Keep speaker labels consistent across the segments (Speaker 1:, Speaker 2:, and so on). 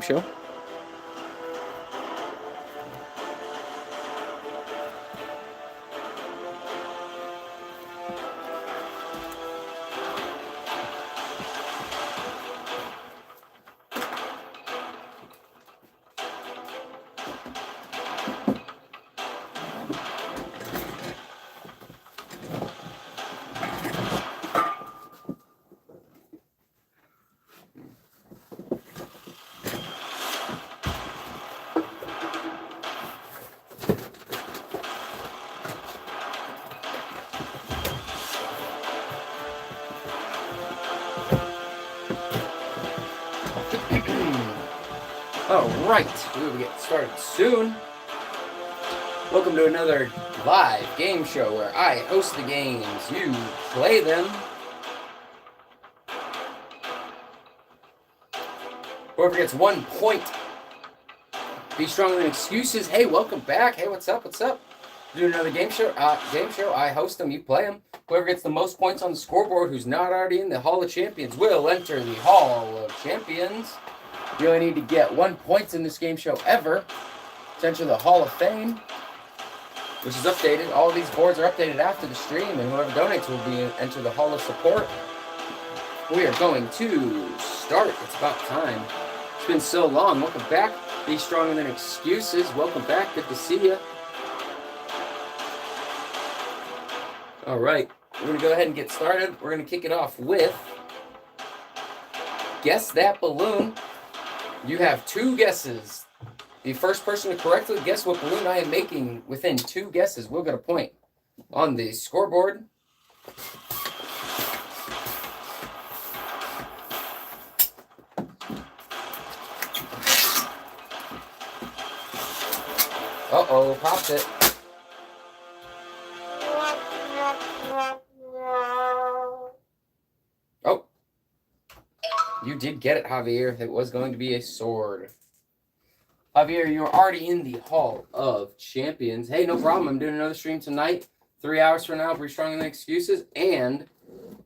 Speaker 1: show. All right, we will get started soon. Welcome to another live game show where I host the games, you play them. Whoever gets 1 point, be stronger than excuses. Hey, welcome back. Hey, what's up? What's up? Do another game show. I host them, you play them. Whoever gets the most points on the scoreboard, who's not already in the Hall of Champions, will enter the Hall of Champions. You only need to get 1 point in this game show ever to enter the Hall of Fame, which is updated. All of these boards are updated after the stream, and whoever donates will be enter the Hall of Support. We are going to start. It's about time. It's been so long. Welcome back. Be stronger than excuses. Welcome back. Good to see you. All right. We're going to go ahead and get started. We're going to kick it off with Guess That Balloon. You have 2 guesses. The first person to correctly guess what balloon I am making within 2 guesses will get a point on the scoreboard. Uh-oh, popped it. Oh. You did get it, Javier. It was going to be a sword. Javier, you're already in the Hall of Champions. Hey, no problem. I'm doing another stream tonight. 3 hours from now, Be Stronger Than Excuses. And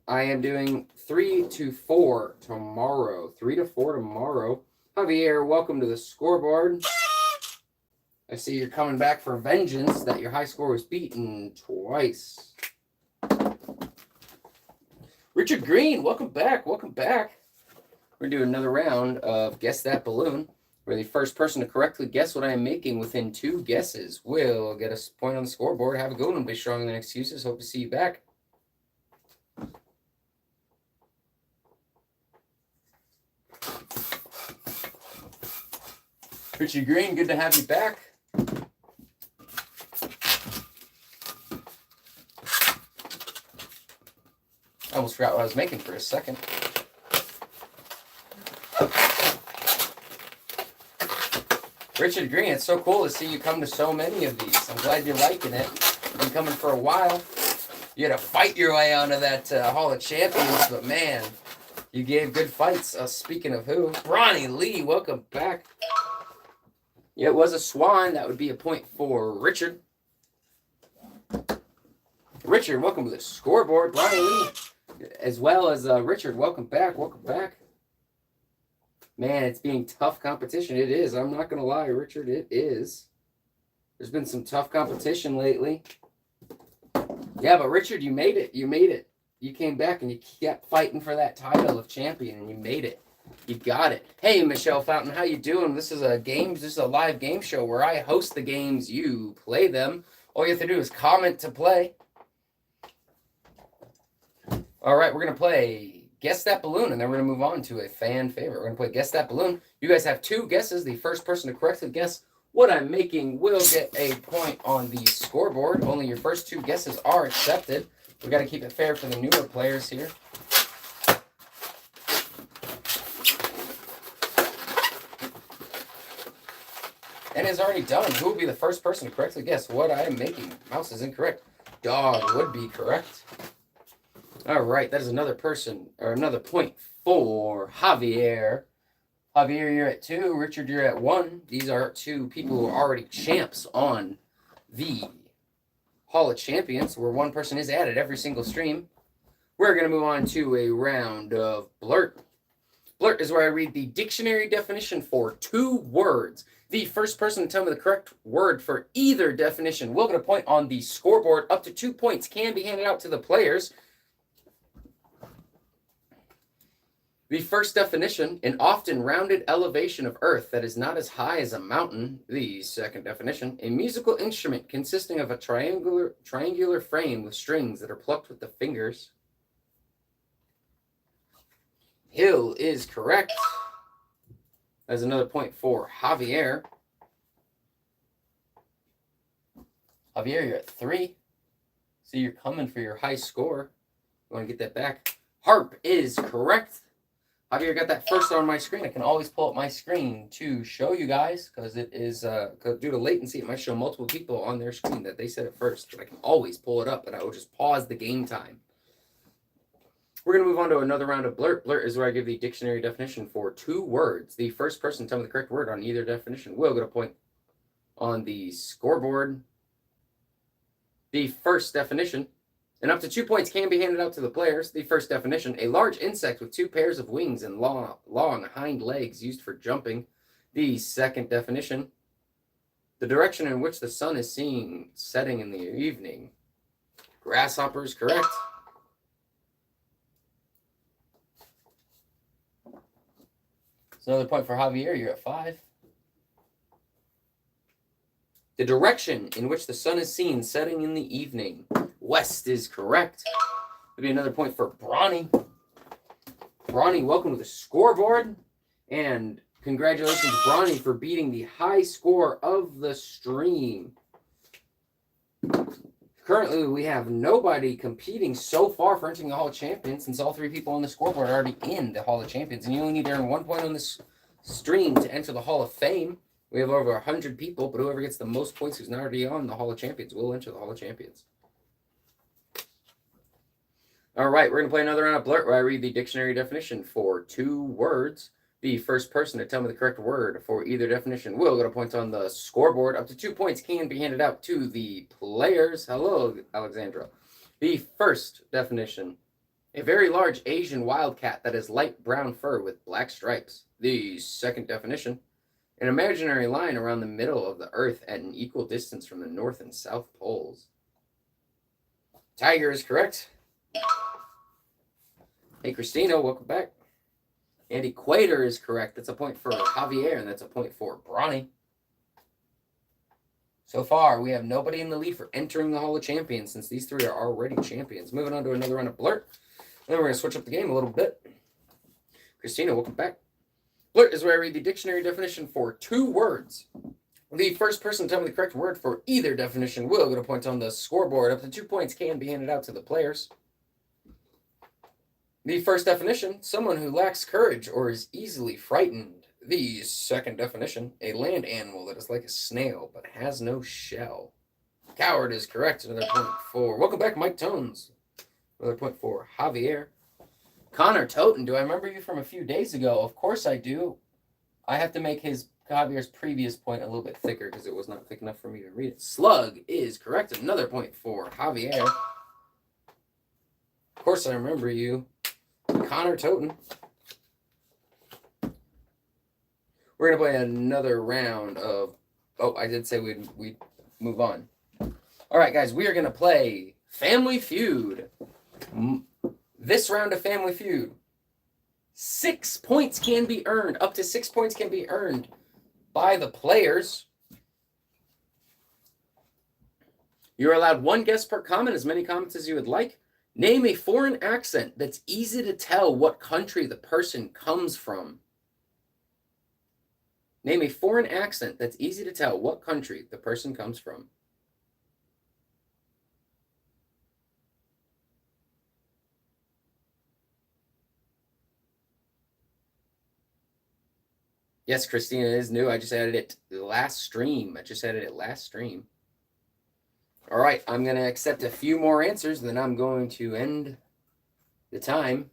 Speaker 1: I am doing 3 to 4 tomorrow. 3 to 4 tomorrow. Javier, welcome to the scoreboard. I see you're coming back for vengeance that your high score was beaten twice. Richard Green, welcome back. Welcome back. We're going to do another round of Guess That Balloon, where the first person to correctly guess what I am making within 2 guesses will get a point on the scoreboard. Have a good one. Be stronger than excuses. Hope to see you back. Richard Green, good to have you back. I almost forgot what I was making for a second. Richard Green, it's so cool to see you come to so many of these. I'm glad you're liking it. You've been coming for a while. You had to fight your way onto that Hall of Champions, but man, you gave good fights. Speaking of who, Bronny Lee, welcome back. Yeah, it was a swan. That would be a point for Richard. Richard, welcome to the scoreboard. Bronny Lee, as well as Richard, welcome back. Welcome back. Man, it's being tough competition. It is. I'm not going to lie, Richard. It is. There's been some tough competition lately. Yeah, but Richard, you made it. You made it. You came back and you kept fighting for that title of champion, and you made it. You got it. Hey, Michelle Fountain, how you doing? This is a live game show where I host the games. You play them. All you have to do is comment to play. All right, we're going to play Guess That Balloon, and then we're going to move on to a fan favorite. We're going to play Guess That Balloon. You guys have 2 guesses. The first person to correctly guess what I'm making will get a point on the scoreboard. Only your first 2 guesses are accepted. We got to keep it fair for the newer players here. And it's already done. Who will be the first person to correctly guess what I am making? Mouse is incorrect. Dog would be correct. All right, that is another point for Javier. Javier, you're at 2. Richard, you're at 1. These are 2 people who are already champs on the Hall of Champions, where 1 person is added every single stream. We're going to move on to a round of Blurt. Blurt is where I read the dictionary definition for 2 words. The first person to tell me the correct word for either definition will get a point on the scoreboard. Up to 2 points can be handed out to the players. The first definition, an often rounded elevation of earth that is not as high as a mountain. The second definition, a musical instrument consisting of a triangular frame with strings that are plucked with the fingers. Hill is correct. That's another point for Javier. Javier, you're at 3. So you're coming for your high score. You want to get that back. Harp is correct. Javier got that first on my screen. I can always pull up my screen to show you guys because it is due to latency. It might show multiple people on their screen that they said it first, but I can always pull it up, and I will just pause the game time. We're going to move on to another round of Blurt. Blurt is where I give the dictionary definition for 2 words. The first person to tell me the correct word on either definition will get a point on the scoreboard. The first definition, and up to 2 points can be handed out to the players. The first definition, a large insect with 2 pairs of wings and long hind legs used for jumping. The second definition, the direction in which the sun is seen setting in the evening. Grasshopper is correct. So another point for Javier, you're at 5. The direction in which the sun is seen setting in the evening. West is correct. That'll be another point for Bronny. Bronny, welcome to the scoreboard. And congratulations, Bronny, for beating the high score of the stream. Currently, we have nobody competing so far for entering the Hall of Champions since all 3 people on the scoreboard are already in the Hall of Champions. And you only need to earn 1 point on this stream to enter the Hall of Fame. We have over 100 people, but whoever gets the most points who's not already on the Hall of Champions will enter the Hall of Champions. All right, we're going to play another round of Blurt where I read the dictionary definition for 2 words. The first person to tell me the correct word for either definition will get a point on the scoreboard. Up to 2 points can be handed out to the players. Hello, Alexandra. The first definition, a very large Asian wildcat that has light brown fur with black stripes. The second definition, an imaginary line around the middle of the earth at an equal distance from the north and south poles. Tiger is correct. Hey, Christina, welcome back. And equator is correct. That's a point for Javier, and that's a point for Bronny. So far, we have nobody in the lead for entering the Hall of Champions since these 3 are already champions. Moving on to another round of Blurt. Then we're going to switch up the game a little bit. Christina, welcome back. Blurt is where I read the dictionary definition for 2 words. The first person to tell me the correct word for either definition will get a point on the scoreboard. Up to 2 points can be handed out to the players. The first definition, someone who lacks courage or is easily frightened. The second definition, a land animal that is like a snail but has no shell. Coward is correct. Another point for, welcome back, Mike Tones. Another point for Javier. Connor Toten, do I remember you from a few days ago? Of course I do. I have to make Javier's previous point a little bit thicker because it was not thick enough for me to read it. Slug is correct. Another point for Javier. Of course I remember you. Connor Toten. We're going to play another round of... Oh, I did say we'd move on. All right, guys, we are going to play Family Feud. This round of Family Feud, 6 points can be earned. Up to 6 points can be earned by the players. You're allowed 1 guess per comment, as many comments as you would like. Name a foreign accent that's easy to tell what country the person comes from. Name a foreign accent that's easy to tell what country the person comes from. Yes, Christina, it is new. I just added it last stream. All right, I'm going to accept a few more answers, then I'm going to end the time.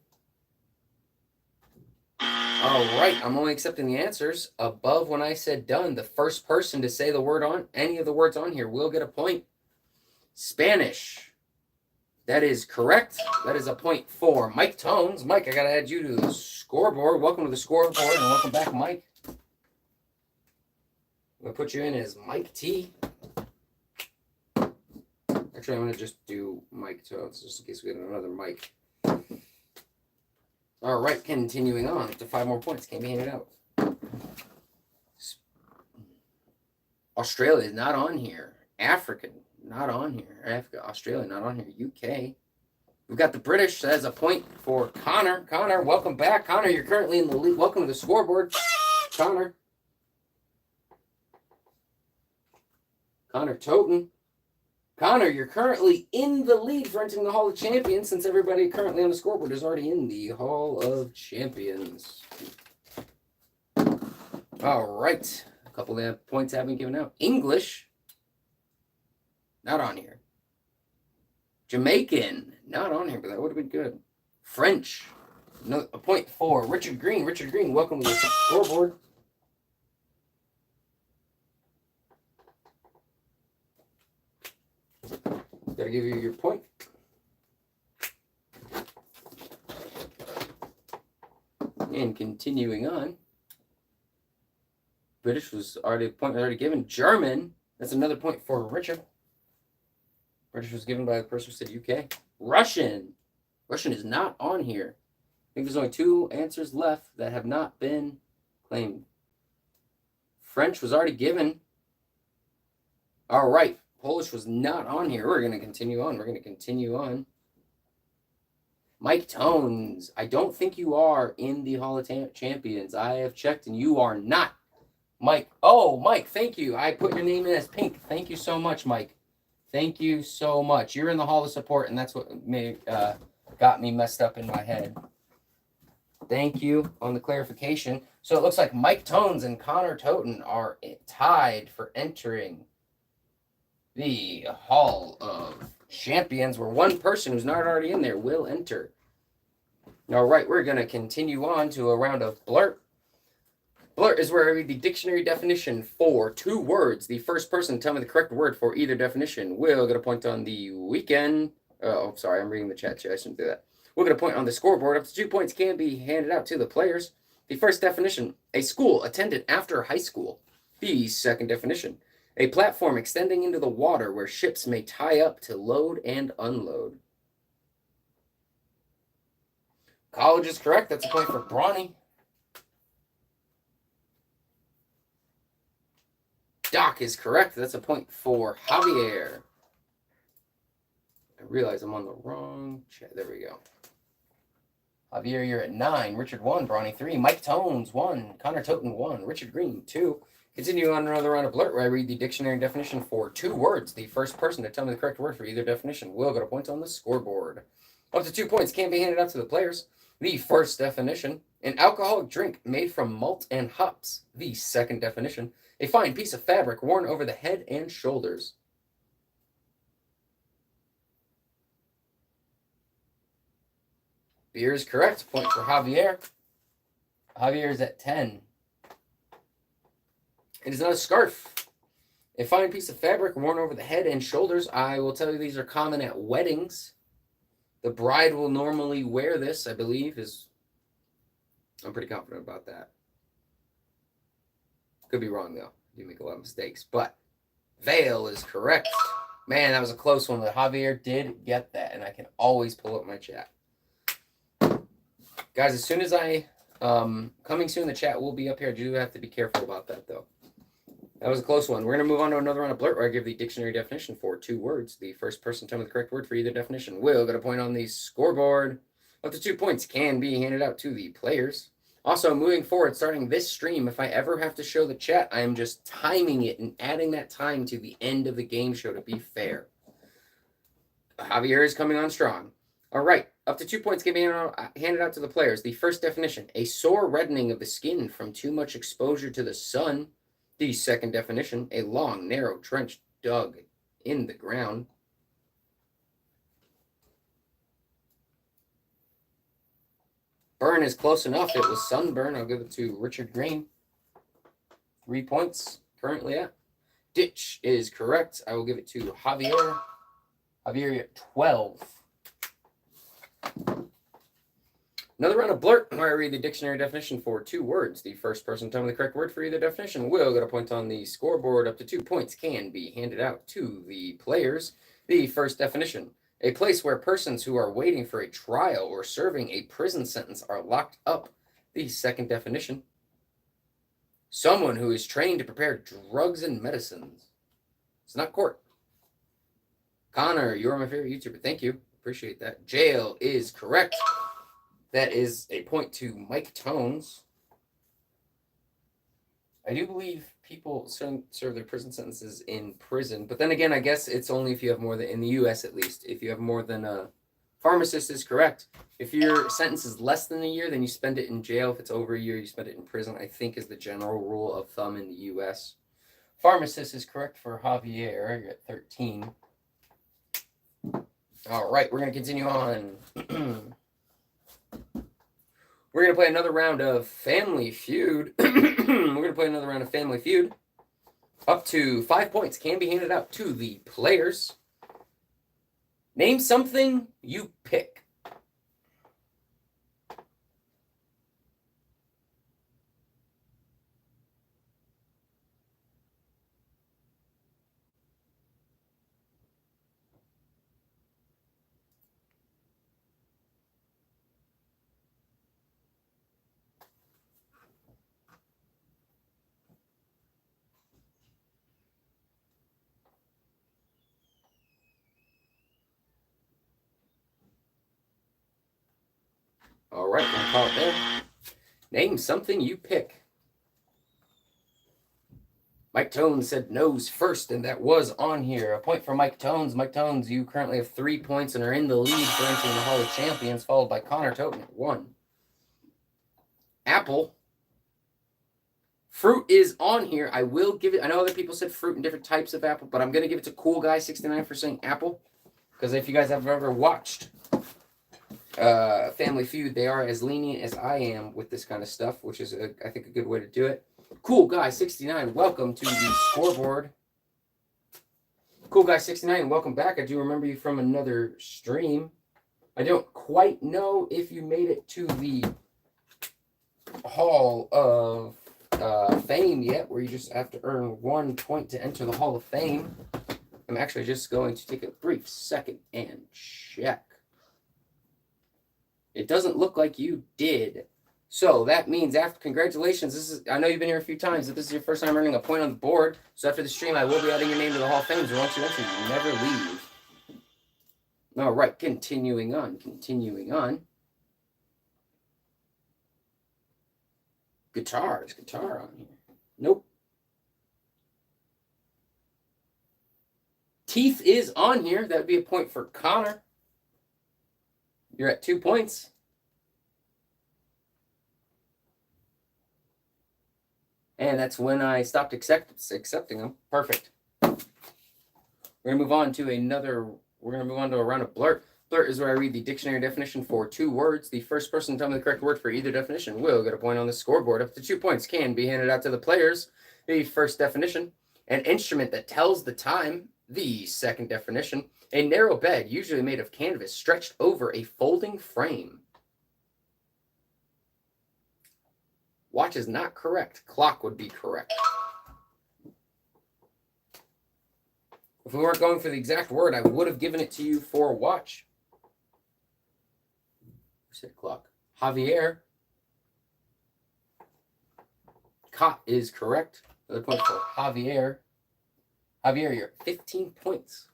Speaker 1: All right, I'm only accepting the answers. Above when I said done, the first person to say the word on, any of the words on here will get a point. Spanish. That is correct. That is a point for Mike Tones. Mike, I got to add you to the scoreboard. Welcome to the scoreboard, and welcome back, Mike. I'm going to put you in as Mike T. Actually, I'm going to just do Mike Tones, just in case we get another Mike. All right, continuing on to 5 more points. Can't be handed out. Australia is not on here. African, not on here. Africa, Australia, not on here. UK. We've got the British. That is a point for Connor. Connor, welcome back. Connor, you're currently in the lead. Welcome to the scoreboard. Connor. Connor Toten. Connor, you're currently in the lead for entering the Hall of Champions, since everybody currently on the scoreboard is already in the Hall of Champions. All right. A couple of points have been given out. English. Not on here. Jamaican. Not on here, but that would have been good. French. No, a point for Richard Green. Richard Green, welcome to the scoreboard. Gotta give you your point. And continuing on. British was already a point already given. German. That's another point for Richard. British was given by the person who said UK. Russian. Russian is not on here. I think there's only 2 answers left that have not been claimed. French was already given. All right. Polish was not on here. We're going to continue on. Mike Tones. I don't think you are in the Hall of Champions. I have checked and you are not. Mike. Oh, Mike, thank you. I put your name in as pink. Thank you so much, Mike. Thank you so much. You're in the Hall of Support, and that's what got me messed up in my head. Thank you on the clarification. So it looks like Mike Tones and Connor Toten are tied for entering the Hall of Champions, where one person who's not already in there will enter. All right, we're going to continue on to a round of Blurt. Blurt is where I read the dictionary definition for 2 words. The first person to tell me the correct word for either definition will get a point on the weekend. Oh, sorry, I'm reading the chat. I shouldn't do that. We'll get a point on the scoreboard. Up to 2 points can be handed out to the players. The first definition, a school attended after high school. The second definition, a platform extending into the water where ships may tie up to load and unload. College is correct. That's a point for Brawny. Doc is correct. That's a point for Javier. I realize I'm on the wrong chat. There we go. Javier, you're at 9. Richard 1. Brawny 3. Mike Tones 1. Connor Toten 1. Richard Green 2. Continue on another round of Blurt, where I read the dictionary definition for 2 words. The first person to tell me the correct word for either definition will get a point on the scoreboard. Up to 2 points can be handed out to the players. The first definition, an alcoholic drink made from malt and hops. The second definition, a fine piece of fabric worn over the head and shoulders. Beer is correct. Point for Javier. Javier is at 10. It is not a scarf. A fine piece of fabric worn over the head and shoulders. I will tell you these are common at weddings. The bride will normally wear this, I believe. I'm pretty confident about that. Could be wrong, though. You make a lot of mistakes. But veil is correct. Man, that was a close one. But Javier did get that, and I can always pull up my chat. Guys, as soon as coming soon, the chat will be up here. I do have to be careful about that, though. That was a close one. We're going to move on to another round of Blurt, where I give the dictionary definition for 2 words. The first person to tell me the correct word for either definition will get a point on the scoreboard. Up to 2 points can be handed out to the players. Also, moving forward, starting this stream, if I ever have to show the chat, I am just timing it and adding that time to the end of the game show to be fair. Javier is coming on strong. All right, up to 2 points can be handed out to the players. The first definition, a sore reddening of the skin from too much exposure to the sun. The second definition, a long, narrow trench dug in the ground. Burn is close enough. It was sunburn. I'll give it to Richard Green. 3 points currently at. Ditch is correct. I will give it to Javier. Javier at 12. Another round of blurt where I read the dictionary definition for 2 words. The first person to tell me the correct word for either definition will get a point on the scoreboard. Up to 2 points can be handed out to the players. The first definition: a place where persons who are waiting for a trial or serving a prison sentence are locked up. The second definition: someone who is trained to prepare drugs and medicines. It's not court. Connor, you're my favorite YouTuber. Thank you. Appreciate that. Jail is correct. That is a point to Mike Tones. I do believe people serve their prison sentences in prison, but then again, I guess it's only if you have more than, in the U.S. at least, if you have more than a pharmacist is correct. If your sentence is less than a year, then you spend it in jail. If it's over a year, you spend it in prison, I think is the general rule of thumb in the U.S. Pharmacist is correct for Javier. You're at 13. All right, we're going to continue on. We're going to play another round of Family Feud. Up to 5 points can be handed out to the players. Name something you pick. All right, we'll call it there. Name something you pick. Mike Tones said nose first, and that was on here. A point for Mike Tones. Mike Tones, you currently have 3 points and are in the lead for entering the Hall of Champions, followed by Connor Toten at 1. Apple. Fruit is on here. I will give it. I know other people said fruit and different types of apple, but I'm going to give it to Cool Guy 69 for saying apple. Because if you guys have ever watched Family Feud, they are as lenient as I am with this kind of stuff, which is, I think, a good way to do it. Cool Guy 69, welcome to the scoreboard. Cool Guy 69, welcome back. I do remember you from another stream. I don't quite know if you made it to the Hall of Fame yet, where you just have to earn 1 point to enter the Hall of Fame. I'm actually just going to take a brief second and check. It doesn't look like you did. So that means after, congratulations. I know you've been here a few times. If this is your first time earning a point on the board, so after the stream, I will be adding your name to the Hall of Fame. So once you enter, you never leave. All right, continuing on. Guitar on here. Nope. Teeth is on here. That would be a point for Connor. You're at 2 points. And that's when I stopped accepting them. Perfect. We're going to move on to a round of blurt. Blurt is where I read the dictionary definition for 2 words. The first person to tell me the correct word for either definition will get a point on the scoreboard. Up to 2 points can be handed out to the players. The first definition: an instrument that tells the time. The second definition: a narrow bed, usually made of canvas, stretched over a folding frame. Watch is not correct. Clock would be correct. If we weren't going for the exact word, I would have given it to you for watch. Who said clock? Javier. Cot is correct. Another point for Javier. Javier, you're at 15 points.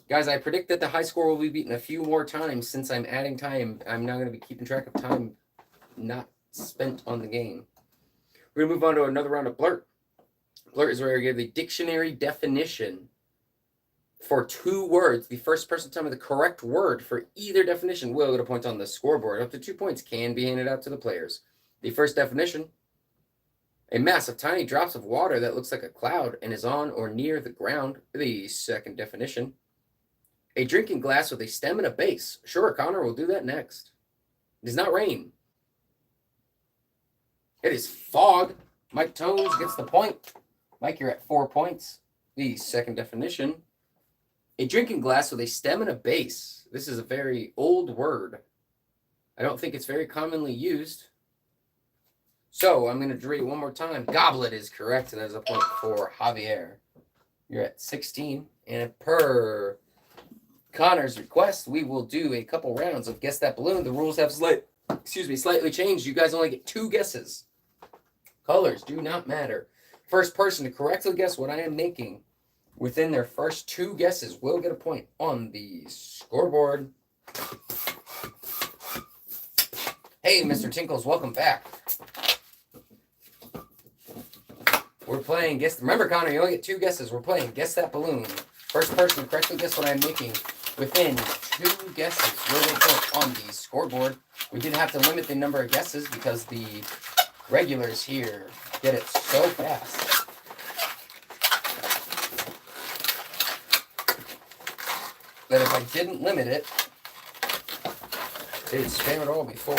Speaker 1: Guys, I predict that the high score will be beaten a few more times since I'm adding time. I'm now going to be keeping track of time not spent on the game. We're going to move on to another round of blurt. Blurt is where I give the dictionary definition for 2 words. The first person to tell me the correct word for either definition will get a point on the scoreboard. Up to 2 points can be handed out to the players. The first definition: a mass of tiny drops of water that looks like a cloud and is on or near the ground. The second definition: a drinking glass with a stem and a base. Sure, Connor will do that next. It does not rain. It is fog. Mike Tones gets the point. Mike, you're at 4 points. The second definition: a drinking glass with a stem and a base. This is a very old word. I don't think it's very commonly used. So I'm going to read it one more time. Goblet is correct. That is a point for Javier. You're at 16. And per Connor's request, we will do a couple rounds of Guess That Balloon. The rules have slightly changed. You guys only get 2 guesses. Colors do not matter. First person to correctly guess what I am making within their first 2 guesses will get a point on the scoreboard. Hey, Mr. Tinkles, welcome back. We're playing Guess... Remember, Connor, you only get 2 guesses. We're playing Guess That Balloon. First person to correctly guess what I'm making within 2 guesses will get a point on the scoreboard. We did have to limit the number of guesses because the regulars here get it so fast. That if I didn't limit it, they'd spam it all before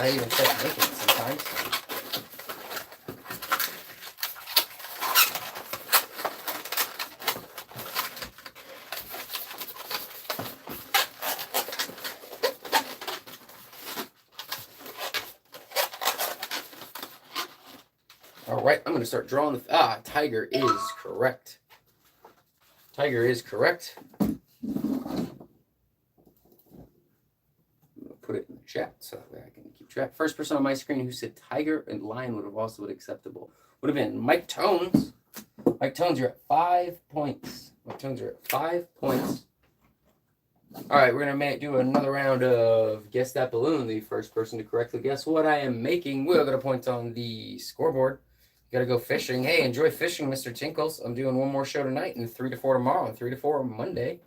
Speaker 1: I even start making it sometimes. All right, I'm going to start drawing the... Tiger is correct. Tiger is correct. Put it in the chat so that way I can keep track. First person on my screen who said tiger and lion would have also been acceptable would have been Mike Tones. Mike Tones, you're at 5 points. Mike Tones, you're at 5 points. All right, we're going to do another round of Guess That Balloon. The first person to correctly guess what I am making will get a point on the scoreboard. You got to go fishing. Hey, enjoy fishing, Mr. Tinkles. I'm doing one more show tonight and 3 to 4 tomorrow and 3 to 4 on Monday.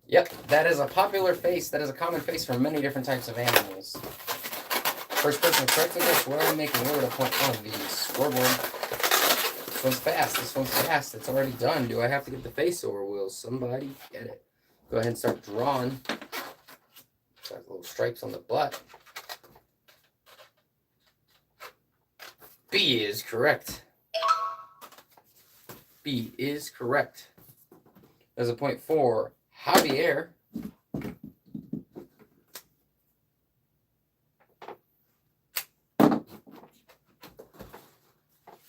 Speaker 1: Yep, that is a popular face. That is a common face for many different types of animals. First person to correctly guess what I'm making will get a point on the scoreboard. This one's fast. This one's fast. It's already done. Do I have to get the face or will somebody get it? Go ahead and start drawing. Got little stripes on the butt. B is correct. B is correct. There's a point for Javier.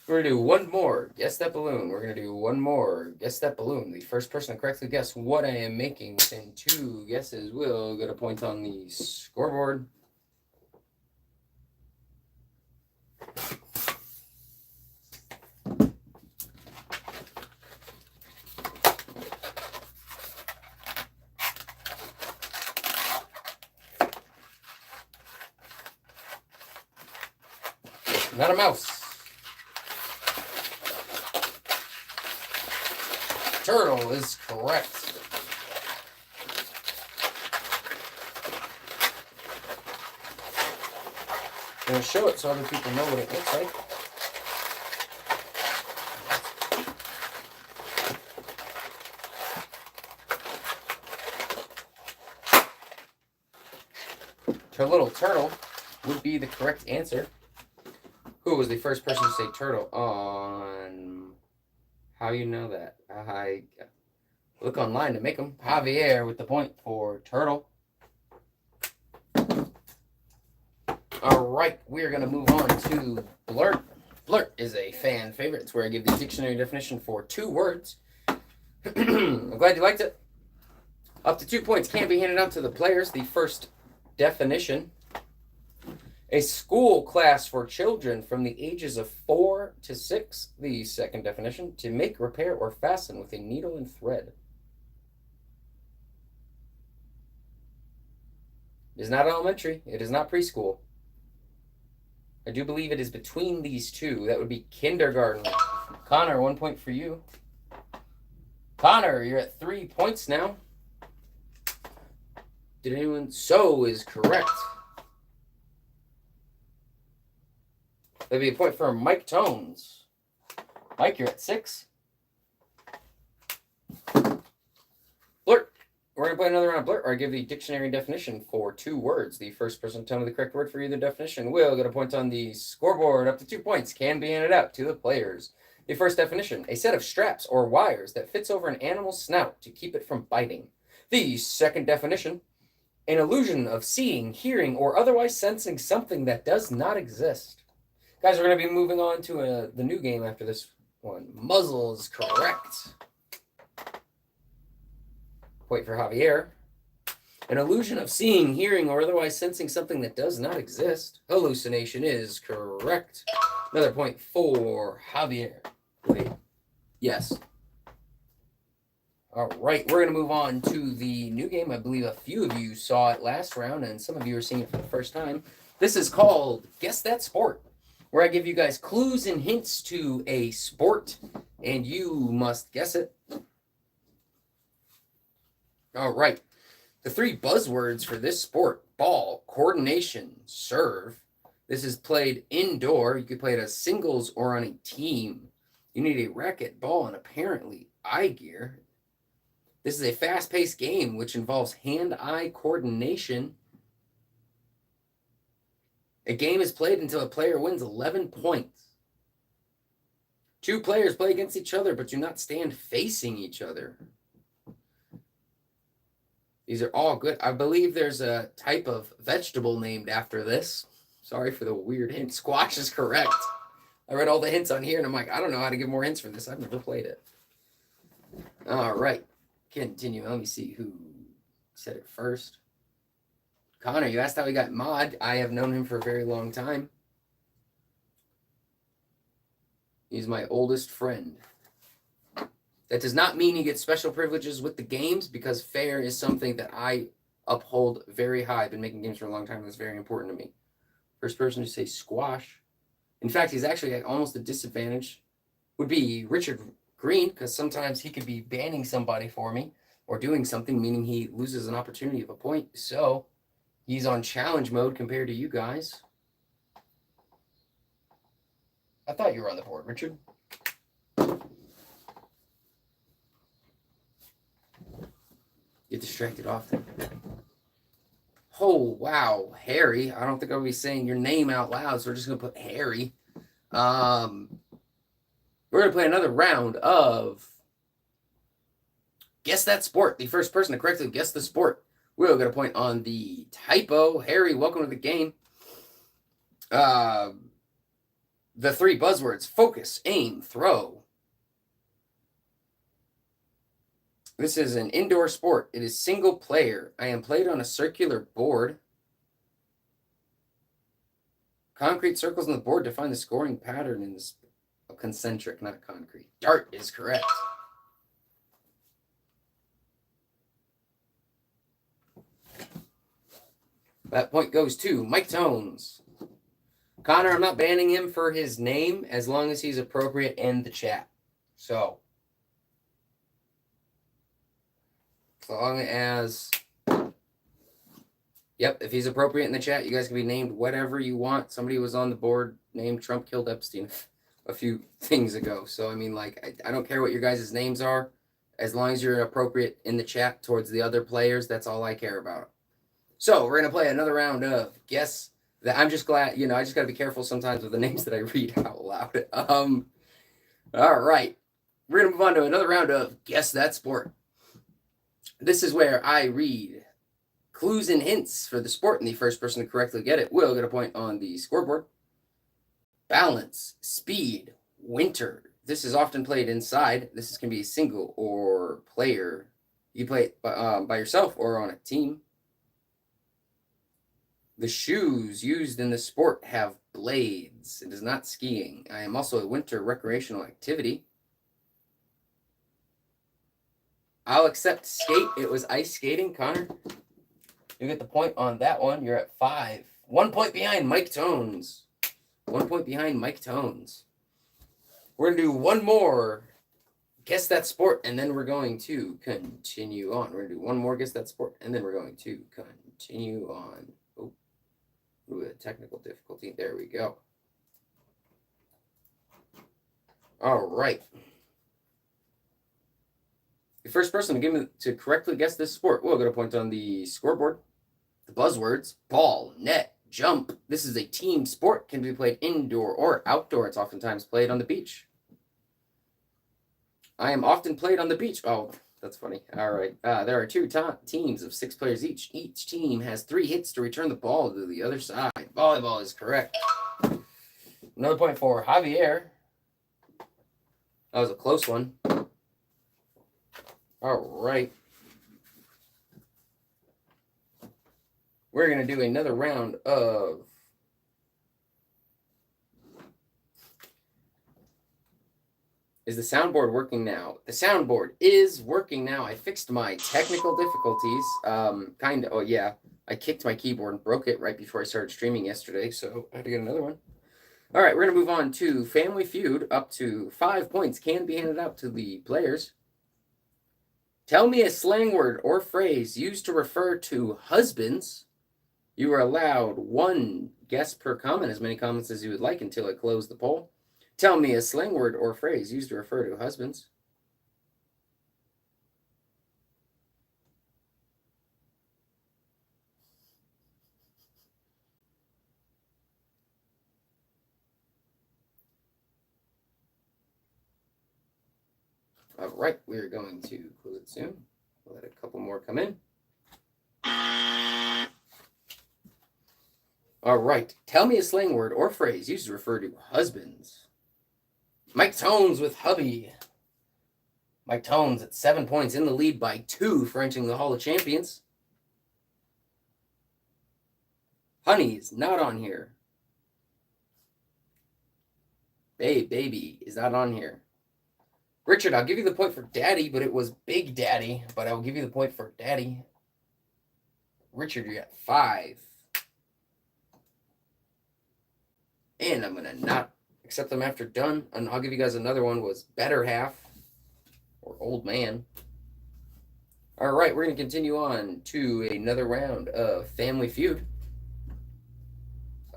Speaker 1: We're going to do one more. Guess That Balloon. We're going to do one more. Guess That Balloon. The first person to correctly guess what I am making within 2 guesses will get a point on the scoreboard. Not a mouse. Turtle is correct. I'm going to show it so other people know what it looks like. A little turtle would be the correct answer. Who was the first person to say turtle on... How you know that? I look online to make them. Javier with the point for turtle. All right, we're going to move on to blurt. Blurt is a fan favorite. It's where I give the dictionary definition for 2 words. I'm glad you liked it. Up to 2 points can be handed out to the players. The first definition: a school class for children from the ages of 4 to 6. The second definition: to make, repair, or fasten with a needle and thread. It is not elementary. It is not preschool. I do believe it is between these 2. That would be kindergarten. Connor, 1 point for you. Connor, you're at 3 points now. Did anyone... So is correct. That'd be a point for Mike Tones. Mike, you're at 6. Blurt. We're going to play another round of Blurt, or I give the dictionary definition for 2 words. The first person to tell me the correct word for either definition will get a point on the scoreboard. Up to 2 points can be handed out to the players. The first definition: a set of straps or wires that fits over an animal's snout to keep it from biting. The second definition, an illusion of seeing, hearing, or otherwise sensing something that does not exist. Guys, we're going to be moving on to the new game after this one. Muzzle is correct. Point for Javier. An illusion of seeing, hearing, or otherwise sensing something that does not exist. Hallucination is correct. Another point for Javier. Wait. Yes. All right, we're going to move on to the new game. I believe a few of you saw it last round, and some of you are seeing it for the first time. This is called Guess That Sport, where I give you guys clues and hints to a sport, and you must guess it. All right. The three buzzwords for this sport: ball, coordination, serve. This is played indoor. You could play it as singles or on a team. You need a racket, ball, and apparently eye gear. This is a fast-paced game which involves hand-eye coordination. A game is played until a player wins 11 points. Two players play against each other but do not stand facing each other. These are all good. I believe there's a type of vegetable named after this. Sorry for the weird hint. Squash is correct. I read all the hints on here and I'm like, I don't know how to give more hints for this. I've never played it. All right. Continue. Let me see who said it first. Connor, you asked how he got mod. I have known him for a very long time. He's my oldest friend. That does not mean he gets special privileges with the games, because fair is something that I uphold very high. I've been making games for a long time. That's very important to me. First person to say squash. In fact, he's actually at almost a disadvantage. Would be Richard Green, because sometimes he could be banning somebody for me or doing something, meaning he loses an opportunity of a point. So he's on challenge mode compared to you guys. I thought you were on the board, Richard. Get distracted often. Oh, wow. Harry. I don't think I'll be saying your name out loud, so we're just going to put Harry. We're going to play another round of Guess That Sport. The first person to correctly guess the sport will get a point on the typo. Harry, welcome to the game. The three buzzwords: focus, aim, throw. This is an indoor sport. It is single player. I am played on a circular board. Concrete circles on the board define the scoring pattern in this. Concentric, not concrete. Dart is correct. That point goes to Mike Tones. Connor, I'm not banning him for his name as long as he's appropriate in the chat. So, as long as, yep, if he's appropriate in the chat, you guys can be named whatever you want. Somebody was on the board named Trump Killed Epstein a few things ago. So, I mean, like, I don't care what your guys' names are. As long as you're appropriate in the chat towards the other players, that's all I care about. So, we're going to play another round of Guess That. I'm just glad, I just got to be careful sometimes with the names that I read out loud. All right. We're going to move on to another round of Guess That Sport. This is where I read clues and hints for the sport, and the first person to correctly get it will get a point on the scoreboard. Balance, speed, winter. This is often played inside. This can be single or player. You play it by yourself or on a team. The shoes used in the sport have blades. It is not skiing. I am also a winter recreational activity. I'll accept skate. It was ice skating, Connor. You get the point on that one. You're at 5. 1 point behind Mike Tones. 1 point behind Mike Tones. We're going to do one more Guess That Sport, and then we're going to continue on. We're going to do one more Guess That Sport, and then we're going to continue on. Oh, a technical difficulty. There we go. All right. The first person to correctly guess this sport will get a point on the scoreboard. The buzzwords: ball, net, jump. This is a team sport, can be played indoor or outdoor. It's oftentimes played on the beach. I am often played on the beach. Oh, That's funny. All right. There are two teams of 6 players each. Each team has 3 hits to return the ball to the other side. Volleyball is correct. Another point for Javier. That was a close one. All right. We're going to do another round of Is the soundboard working now? The soundboard is working now. I fixed my technical difficulties. Oh yeah. I kicked my keyboard and broke it right before I started streaming yesterday, so I had to get another one. All right, we're going to move on to Family Feud. Up to 5 points can be handed out to the players. Tell me a slang word or phrase used to refer to husbands. You are allowed 1 guess per comment, as many comments as you would like until I close the poll. Tell me a slang word or phrase used to refer to husbands. All right, we're going to close it soon. We'll let a couple more come in. All right, tell me a slang word or phrase used to refer to husbands. Mike Tones with hubby. Mike Tones at 7 points in the lead by 2 for entering the Hall of Champions. Honey is not on here. Baby is not on here. Richard, I'll give you the point for daddy, but it was Big Daddy. But I'll give you the point for daddy. Richard, you got 5. And I'm going to not accept them after done. And I'll give you guys another one, was better half. Or old man. All right, we're going to continue on to another round of Family Feud.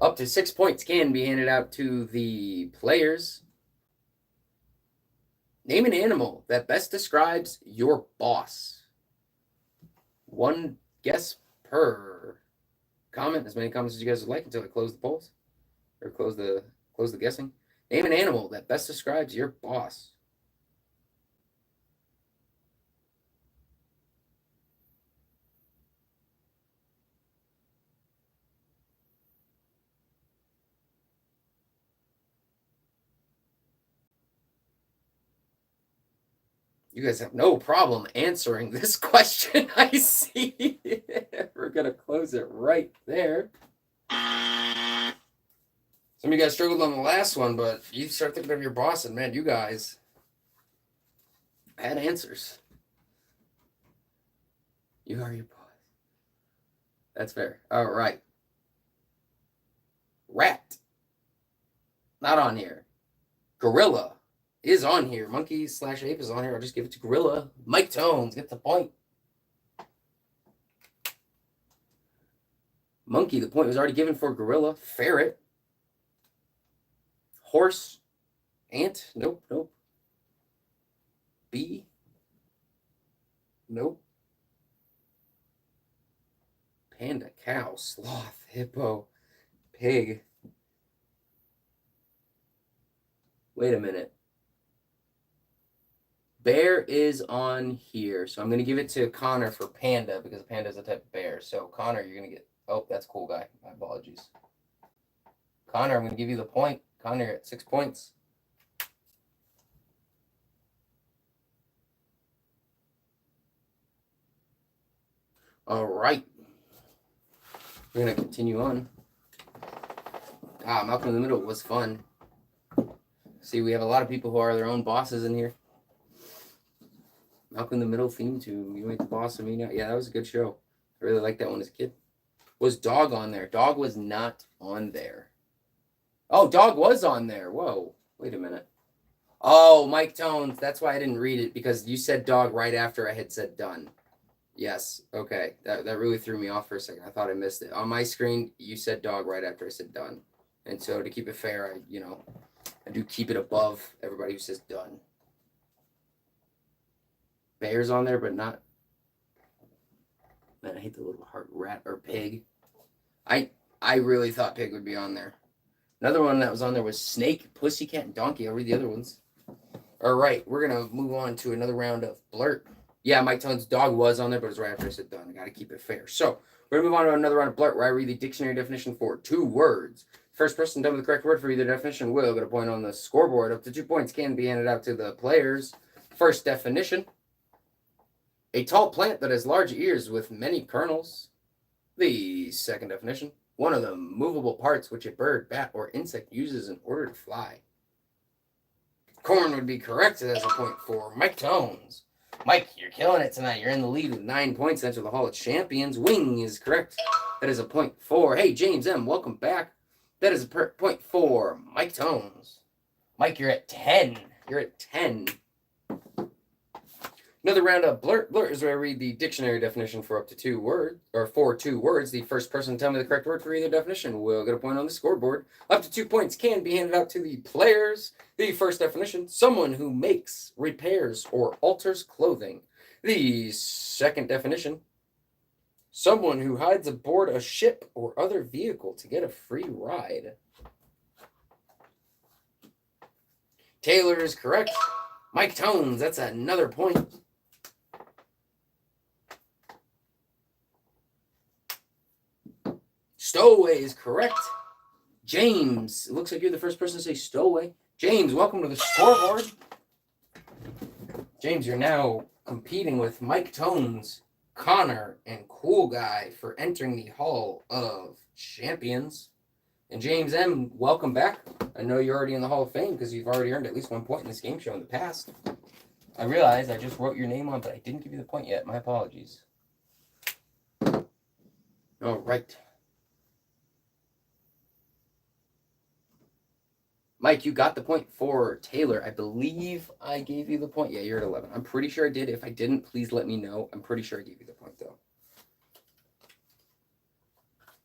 Speaker 1: Up to 6 points can be handed out to the players. Name an animal that best describes your boss. 1 guess per comment, as many comments as you guys would like until I close the polls. Or close the guessing. Name an animal that best describes your boss. You guys have no problem answering this question, I see. We're going to close it right there. Some of you guys struggled on the last one, but you start thinking of your boss, and man, you guys had answers. You are your boss. That's fair. All right. Rat. Not on here. Gorilla is on here. Monkey/ape is on here. I'll just give it to Gorilla. Mike Tones gets the point. Monkey, the point was already given for Gorilla. Ferret. Horse. Ant. Nope. Bee. Nope. Panda. Cow. Sloth. Hippo. Pig. Wait a minute. Bear is on here, so I'm going to give it to Connor for panda, because panda is a type of bear. So, Connor, you're going to get... Oh, that's cool, guy. My apologies. Connor, I'm going to give you the point. Connor, you're at 6 points. All right. We're going to continue on. Malcolm in the Middle was fun. See, we have a lot of people who are their own bosses in here. Malcolm in the Middle theme tune. You ain't the boss of me now. Yeah, that was a good show. I really liked that one as a kid. Was Dog on there? Dog was not on there. Oh, Dog was on there. Whoa. Wait a minute. Oh, Mike Tones. That's why I didn't read it, because you said Dog right after I had said done. Yes. Okay. That really threw me off for a second. I thought I missed it. On my screen, you said Dog right after I said done. And so to keep it fair, I do keep it above everybody who says done. Bear's on there, but not... Man, I hate the little heart. Rat or pig. I really thought pig would be on there. Another one that was on there was snake, pussycat, and donkey. I'll read the other ones. All right, we're going to move on to another round of blurt. Yeah, Mike Tone's dog was on there, but it was right after I said done. I got to keep it fair. So we're going to move on to another round of Blurt where I read the dictionary definition for 2 words. First person done with the correct word for either definition will get a point on the scoreboard. Up to 2 points can be handed out to the players. First definition. A tall plant that has large ears with many kernels. The second definition. One of the movable parts which a bird, bat, or insect uses in order to fly. Corn would be correct. That's a point for Mike Tones. Mike, you're killing it tonight. You're in the lead with 9 points. Enter the Hall of Champions. Wing is correct. That is a point for, hey, James M., welcome back. That is a point for Mike Tones. Mike, you're at 10. You're at 10. Another round of Blurt. Blurt is where I read the dictionary definition for up to 2 words, or for 2 words. The first person to tell me the correct word for either definition will get a point on the scoreboard. Up to 2 points can be handed out to the players. The first definition, someone who makes, repairs, or alters clothing. The second definition, someone who hides aboard a ship or other vehicle to get a free ride. Taylor is correct. Mike Tones, that's another point. Stowaway is correct. James, it looks like you're the first person to say stowaway. James, welcome to the scoreboard. James, you're now competing with Mike Tones, Connor, and Cool Guy for entering the Hall of Champions. And James M., welcome back. I know you're already in the Hall of Fame because you've already earned at least 1 point in this game show in the past. I realized I just wrote your name on, but I didn't give you the point yet. My apologies. All right. Mike, you got the point for Taylor. I believe I gave you the point. Yeah, you're at 11. I'm pretty sure I did. If I didn't, please let me know. I'm pretty sure I gave you the point, though.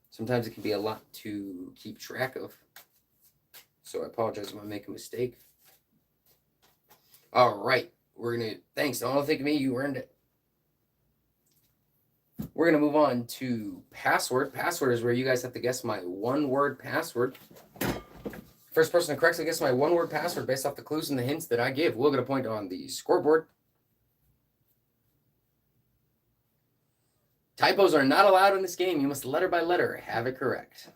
Speaker 1: Sometimes it can be a lot to keep track of. So I apologize if I make a mistake. All right. Thanks. Don't think of me. You earned it. We're going to move on to password. Password is where you guys have to guess my 1-word password. First person to correctly guess my 1-word password based off the clues and the hints that I give will get a point on the scoreboard. Typos are not allowed in this game. You must letter by letter have it correct.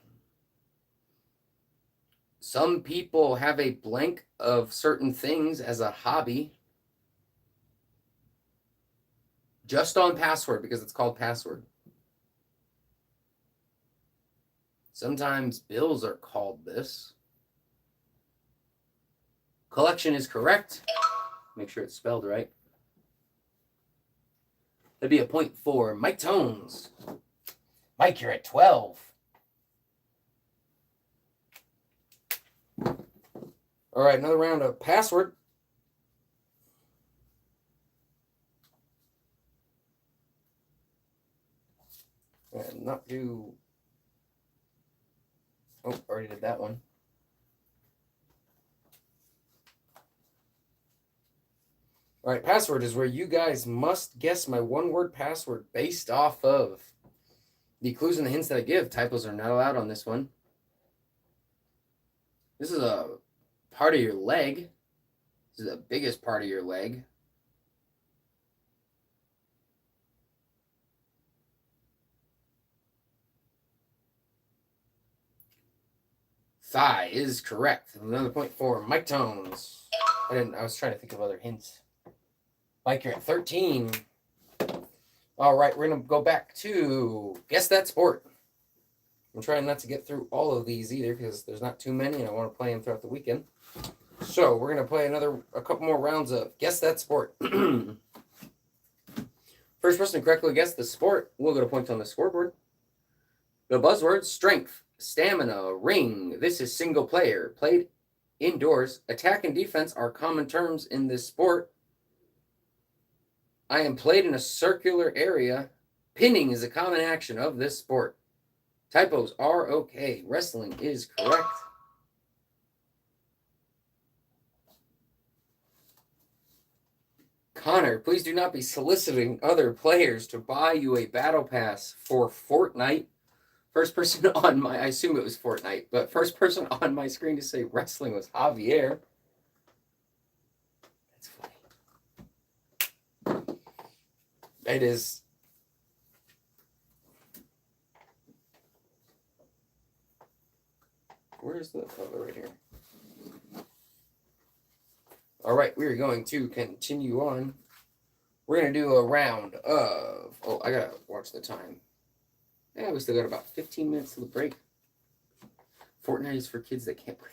Speaker 1: Some people have a blank of certain things as a hobby. Just on password because it's called password. Sometimes bills are called this. Collection is correct. Make sure it's spelled right. That'd be a point for Mike Tones. Mike, you're at 12. All right, another round of password. And not do... Oh, already did that one. All right, password is where you guys must guess my 1-word password based off of the clues and the hints that I give. Typos are not allowed on this one. This is a part of your leg. This is the biggest part of your leg. Thigh is correct. Another point for Mike Tones. I was trying to think of other hints. Mike, you're at 13. All right, we're going to go back to Guess That Sport. I'm trying not to get through all of these either because there's not too many and I want to play them throughout the weekend. So we're going to play a couple more rounds of Guess That Sport. First person to correctly guess the sport will get a point on the scoreboard. The buzzwords: strength, stamina, ring. This is single player, played indoors. Attack and defense are common terms in this sport. I am played in a circular area. Pinning is a common action of this sport. Typos are okay. Wrestling is correct. Connor, please do not be soliciting other players to buy you a battle pass for Fortnite. First person on I assume it was Fortnite, but first person on my screen to say wrestling was Javier. That's funny. It is. Where's the color right here? All right, we're going to continue on. We're going to do a round of... Oh, I got to watch the time. Yeah, we still got about 15 minutes to the break. Fortnite is for kids that can't play.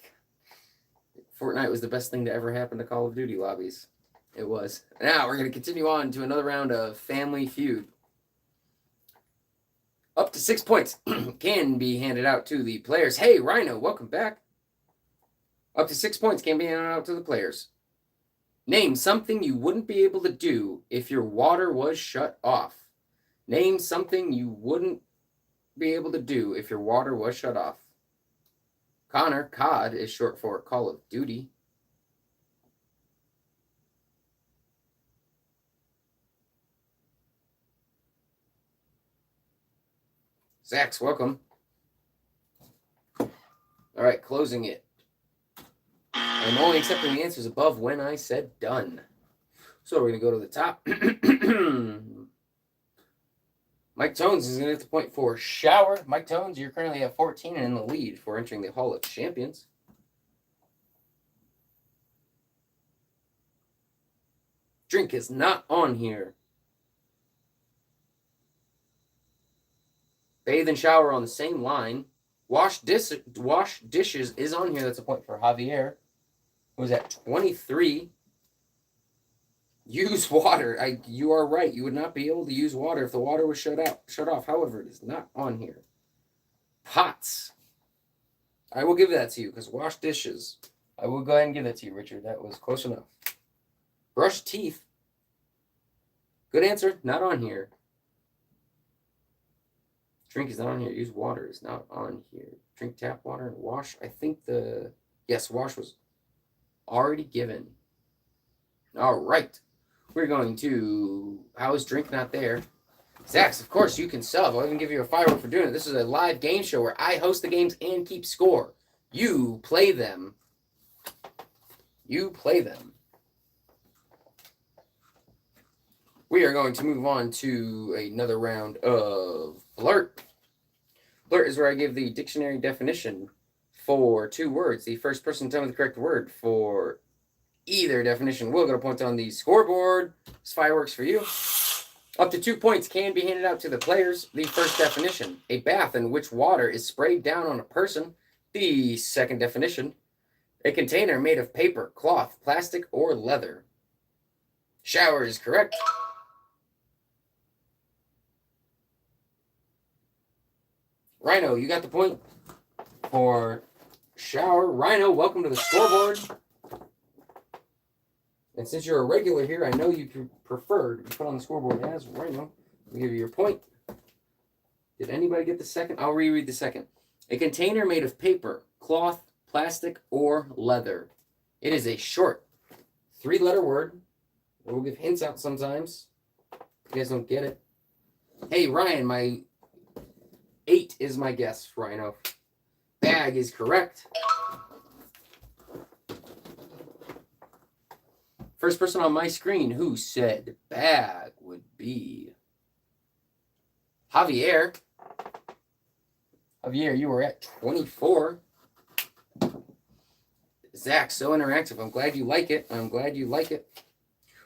Speaker 1: Fortnite was the best thing to ever happen to Call of Duty lobbies. It was. Now, we're going to continue on to another round of Family Feud. Up to 6 points can be handed out to the players. Hey, Rhino, welcome back. Up to 6 points can be handed out to the players. Name something you wouldn't be able to do if your water was shut off. Name something you wouldn't be able to do if your water was shut off. Connor, COD is short for Call of Duty. Zach's welcome. All right, closing it. I'm only accepting the answers above when I said done. So we're going to go to the top. Mike Tones is going to get the point for shower. Mike Tones, you're currently at 14 and in the lead for entering the Hall of Champions. Drink is not on here. Bathe and shower on the same line. Wash dishes is on here. That's a point for Javier. Who was at 23. Use water. You are right. You would not be able to use water if the water was shut off. However, it is not on here. Pots. I will give that to you because wash dishes. I will go ahead and give that to you, Richard. That was close enough. Brush teeth. Good answer. Not on here. Drink is not on here. Use water is not on here. Drink tap water and wash. I think yes, wash was already given. All right. We're going to... How is drink not there? Zax, of course, you can sub. I'll even give you a firework for doing it. This is a live game show where I host the games and keep score. You play them. You play them. We are going to move on to another round of Blurt. Blurt is where I give the dictionary definition for 2 words. The first person to tell me the correct word for either definition will get a point on the scoreboard. It's fireworks for you. Up to 2 points can be handed out to the players. The first definition, a bath in which water is sprayed down on a person. The second definition, a container made of paper, cloth, plastic, or leather. Shower is correct. Rhino, you got the point for shower. Rhino, welcome to the scoreboard. And since you're a regular here, I know you prefer to be put on the scoreboard as Rhino. I'll give you your point. Did anybody get the second? I'll reread the second. A container made of paper, cloth, plastic, or leather. It is a short 3-letter word. We'll give hints out sometimes. If you guys don't get it. Hey, Ryan, my 8 is my guess, Rhino. Bag is correct. First person on my screen who said bag would be Javier. Javier, you were at 24. Zach, so interactive. I'm glad you like it. I'm glad you like it.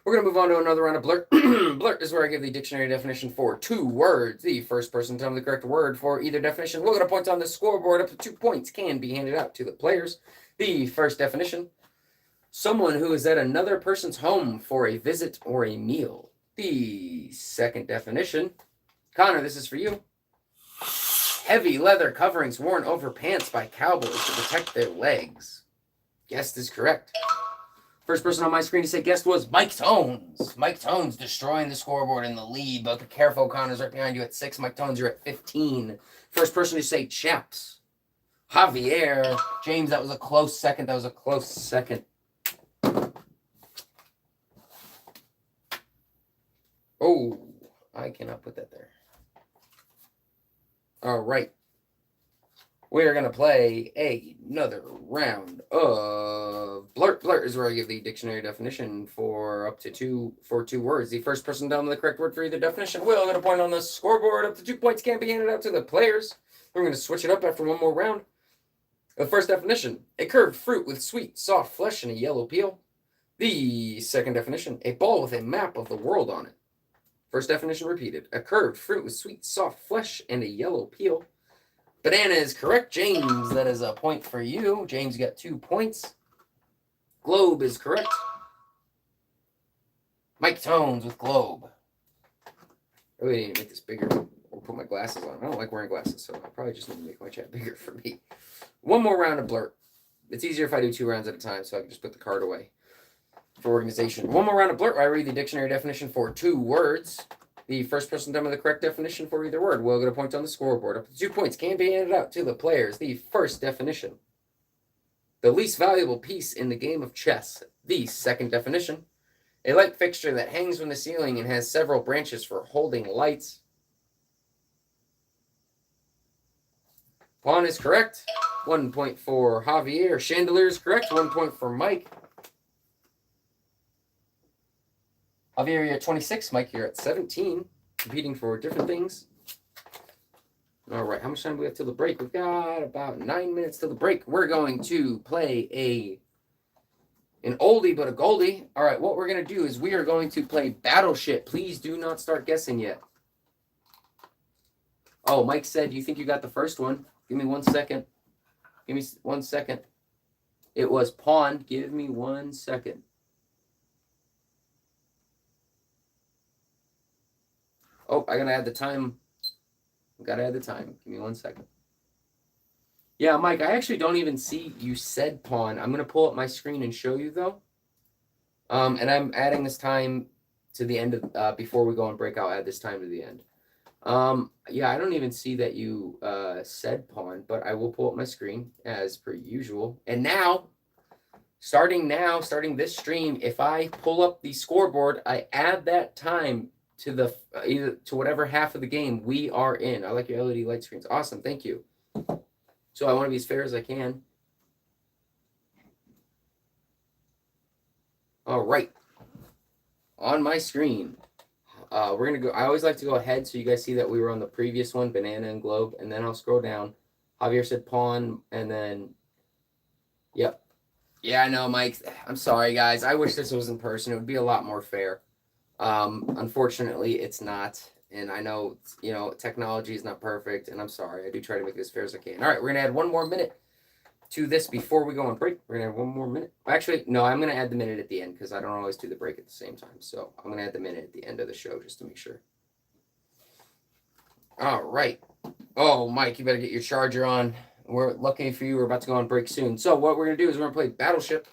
Speaker 1: We're going to move on to another round of Blurt. Blurt is where I give the dictionary definition for 2 words. The first person to tell me the correct word for either definition will get a point on the scoreboard. Up to 2 points can be handed out to the players. The first definition, someone who is at another person's home for a visit or a meal. The second definition, Connor, this is for you. Heavy leather coverings worn over pants by cowboys to protect their legs. Guess is correct. First person on my screen to say guest was Mike Tones. Mike Tones destroying the scoreboard in the lead, but be careful, Connor's right behind you at 6. Mike Tones, you're at 15. First person to say chaps. Javier. James, that was a close second. Oh, I cannot put that there. All right. we're going to play another round of Blurt. Blurt is where I give the dictionary definition for two words. The first person down with the correct word for either definition will get a point on the scoreboard. Up to 2 points can be handed out to the players. We're going to switch it up after one more round. The first definition, a curved fruit with sweet, soft flesh and a yellow peel. The second definition, a ball with a map of the world on it. First definition repeated, a curved fruit with sweet, soft flesh and a yellow peel. Banana is correct. James, that is a point for you. James got 2 points. Globe is correct. Mike Tones with globe. I really need to make this bigger or put my glasses on. I don't like wearing glasses, so I probably just need to make my chat bigger for me. One more round of Blurt. It's easier if I do 2 rounds at a time, so I can just put the card away for organization. One more round of Blurt where I read the dictionary definition for 2 words. The first person done with the correct definition for either word will get a point on the scoreboard. Up to 2 points can be handed out to the players. The first definition, the least valuable piece in the game of chess. The second definition, a light fixture that hangs from the ceiling and has several branches for holding lights. Pawn is correct. 1 point for Javier. Chandelier is correct. 1 point for Mike. Javier, you're at 26. Mike, you're at 17. Competing for different things. All right, how much time do we have till the break? We've got about 9 minutes till the break. We're going to play an oldie but a goldie. All right, what we're going to do is we are going to play Battleship. Please do not start guessing yet. Oh, Mike said, you think you got the first one? Give me 1 second. Give me 1 second. It was Pawn. Give me 1 second. Oh, I gotta add the time. Give me 1 second. Yeah, Mike, I actually don't even see you said Pawn. I'm gonna pull up my screen and show you though. And I'm adding this time to the end of before we go on break. I'll add this time to the end. Yeah, I don't even see that you said Pawn, but I will pull up my screen as per usual. And now, starting this stream, if I pull up the scoreboard, I add that time to the either to whatever half of the game we are in. I like your LED light screens. Awesome, thank you. So I want to be as fair as I can. All right, on my screen. We're gonna go. I always like to go ahead so you guys see that we were on the previous one, banana and globe, and then I'll scroll down. Javier said pawn, and then, yep, yeah, I know, Mike. I'm sorry, guys. I wish this was in person. It would be a lot more fair. Unfortunately, it's not, and I know technology is not perfect, and I'm sorry. I do try to make it as fair as I can. All right, we're gonna add 1 more minute to this before we go on break. We're gonna have 1 more minute. Actually, no, I'm gonna add the minute at the end because I don't always do the break at the same time. So I'm gonna add the minute at the end of the show just to make sure. All right. Oh, Mike, you better get your charger on. We're lucky for you. We're about to go on break soon. So what we're gonna do is we're gonna play Battleship.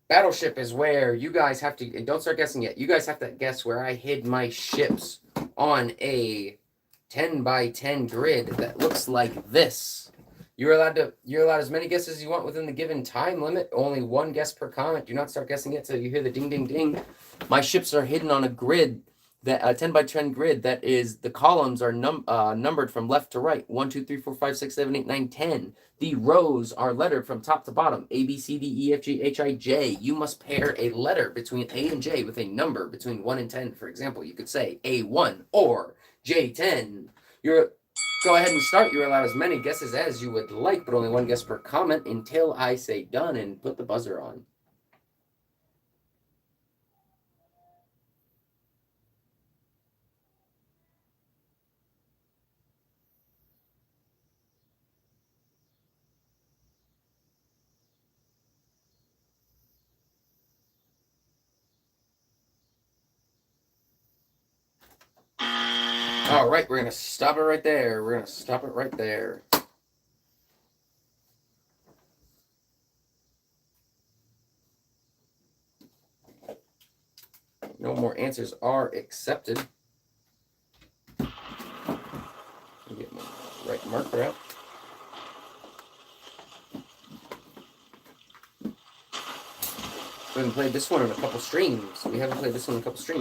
Speaker 1: Battleship is where you guys have to, and don't start guessing yet. You guys have to guess where I hid my ships on a 10 by 10 grid that looks like this. You're allowed as many guesses as you want within the given time limit. Only 1 guess per comment. Do not start guessing it till you hear the ding, ding, ding. My ships are hidden on a grid, that 10 by 10 grid that is, the columns are numbered from left to right. 1, 2, 3, 4, 5, 6, 7, 8, 9, 10. The rows are lettered from top to bottom. A, B, C, D, E, F, G, H, I, J. You must pair a letter between A and J with a number between 1 and 10. For example, you could say A1 or J10. Go ahead and start. You're allowed as many guesses as you would like, but only 1 guess per comment until I say done and put the buzzer on. All right, we're going to stop it right there. No more answers are accepted. Get my right marker out. We haven't played this one in a couple streams.